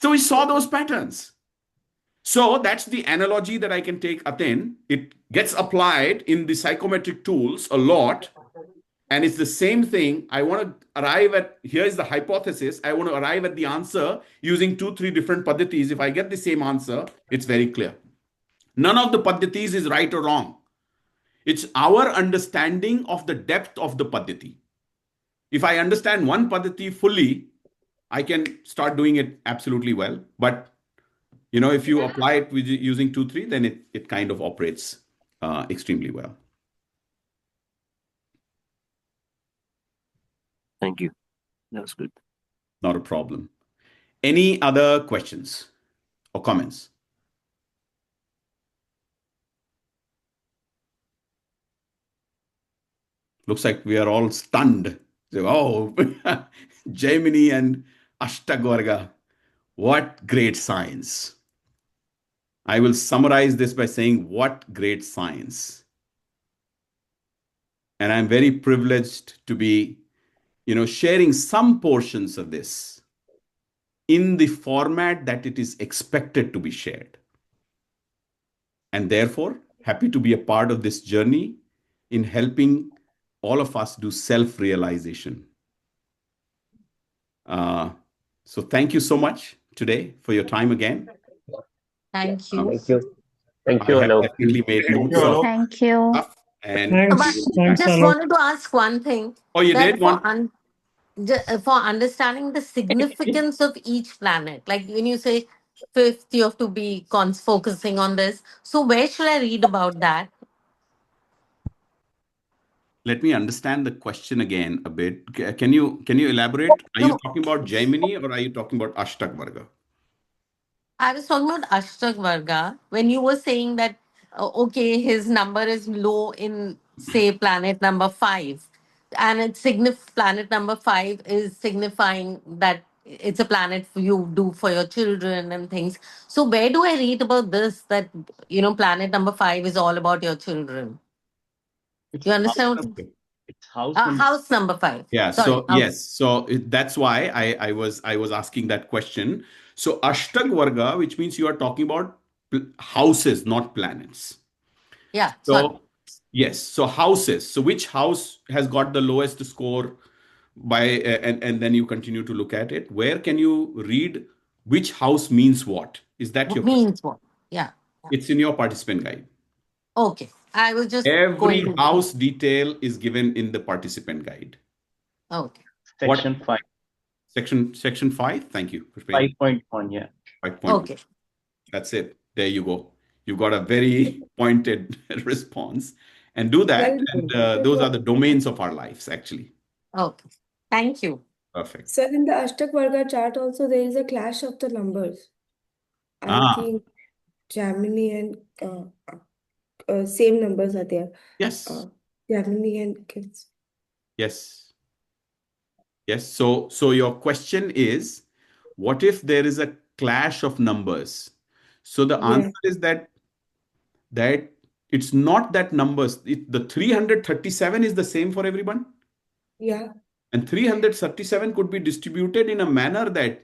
A: So we saw those patterns. So that's the analogy that I can take, Aten. It gets applied in the psychometric tools a lot. And it's the same thing. I want to arrive at, here's the hypothesis. I want to arrive at the answer using 2-3 different paddhatis. If I get the same answer, it's very clear. None of the paddhatis is right or wrong. It's our understanding of the depth of the paddhati. If I understand one paddhati fully, I can start doing it absolutely well. But, if you apply it with using 2-3, then it kind of operates extremely well.
E: Thank you. That was good.
A: Not a problem. Any other questions or comments? Looks like we are all stunned. So, oh, Jaimini and Ashtakvarga. What great science. I will summarize this by saying, what great science. And I'm very privileged to be sharing some portions of this in the format that it is expected to be shared. And therefore, happy to be a part of this journey in helping all of us do self-realization. So thank you so much today for your time again.
B: Thank you.
I: Thank you. Thank you,
A: I have
I: Alok.
A: definitely made
G: Thank
A: notes
G: you,
A: of
G: Alok.
D: Thank you.
A: stuff. And
H: Thanks. Thanks,
B: Just
H: Alok.
B: wanted to ask one thing.
A: oh, you
B: That
A: did one?
B: for understanding the significance of each planet, like when you say fifth, you have to be focusing on this. So where should I read about that?
A: Let me understand the question again a bit. Can you elaborate? Are you
B: No,
A: talking about Jaimini or are you talking about Ashtakvarga?
B: I was talking about Ashtakvarga when you were saying that, okay, his number is low in, say, planet number 5. And planet number 5 is signifying that it's a planet you do for your children and things. So where do I read about this, that, planet number 5 is all about your children?
C: It's
B: You
C: house
B: understand?
C: number. It's house
B: House,
C: number.
B: house number 5.
A: Yeah.
B: Sorry.
A: So yes. So that's why I was asking that question. So Ashtakvarga, which means you are talking about houses, not planets.
B: Yeah. Sorry.
A: So yes. So houses. So which house has got the lowest score by and then you continue to look at it. Where can you read which house means what? Is that your question?
B: Means what? Yeah.
A: It's in your participant guide.
B: Okay. I was just
A: Every
B: going to.
A: house detail is given in the participant guide.
B: Okay.
C: Section 5.
A: Section 5. Thank you for explaining.
C: 5.1, yeah.
A: 5.1.
B: Okay.
A: That's it. There you go. You got a very pointed response. And do that. And those are the domains of our lives, actually.
B: Okay. Thank you.
A: Perfect.
F: Sir, in the Ashtakvarga chart also there is a clash of the numbers. I
A: Ah,
F: think Jaimini and same numbers are there.
A: yes.
F: Jaimini and kids.
A: Yes. Yes. So your question is, what if there is a clash of numbers? So the
F: Yeah.
A: answer is that It's not that numbers. The 337 is the same for everyone.
F: Yeah.
A: And 337 could be distributed in a manner that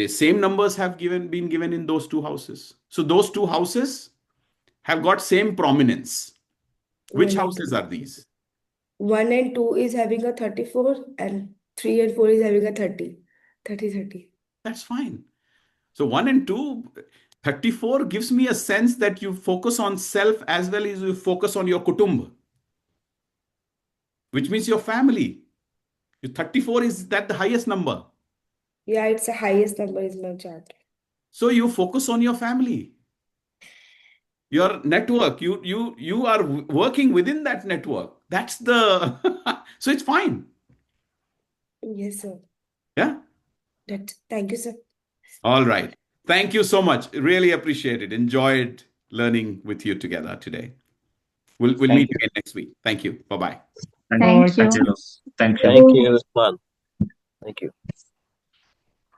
A: same numbers have been given in those two houses. So those two houses have got same prominence. Which
F: 1 and
A: houses
F: 2.
A: are these?
F: 1 and 2 is having a 34 and 3 and 4 is having a 30. 30.
A: That's fine. So 1 and 2, 34 gives me a sense that you focus on self as well as you focus on your kutumb, which means your family. Your 34 is that the highest number.
F: Yeah, it's the highest number is my chart.
A: So you focus on your family, your network. You are working within that network. That's the so it's fine.
F: Yes, sir.
A: Yeah.
F: Thank you, sir.
A: All right. Thank you so much. Really appreciate it. Enjoyed learning with you together today. We'll
C: Thank
A: meet
C: you.
A: again next week. Thank you. Bye-bye.
D: Thank
H: Thank
D: you.
H: you.
D: Thank you.
E: Thank you, Usman. Thank you.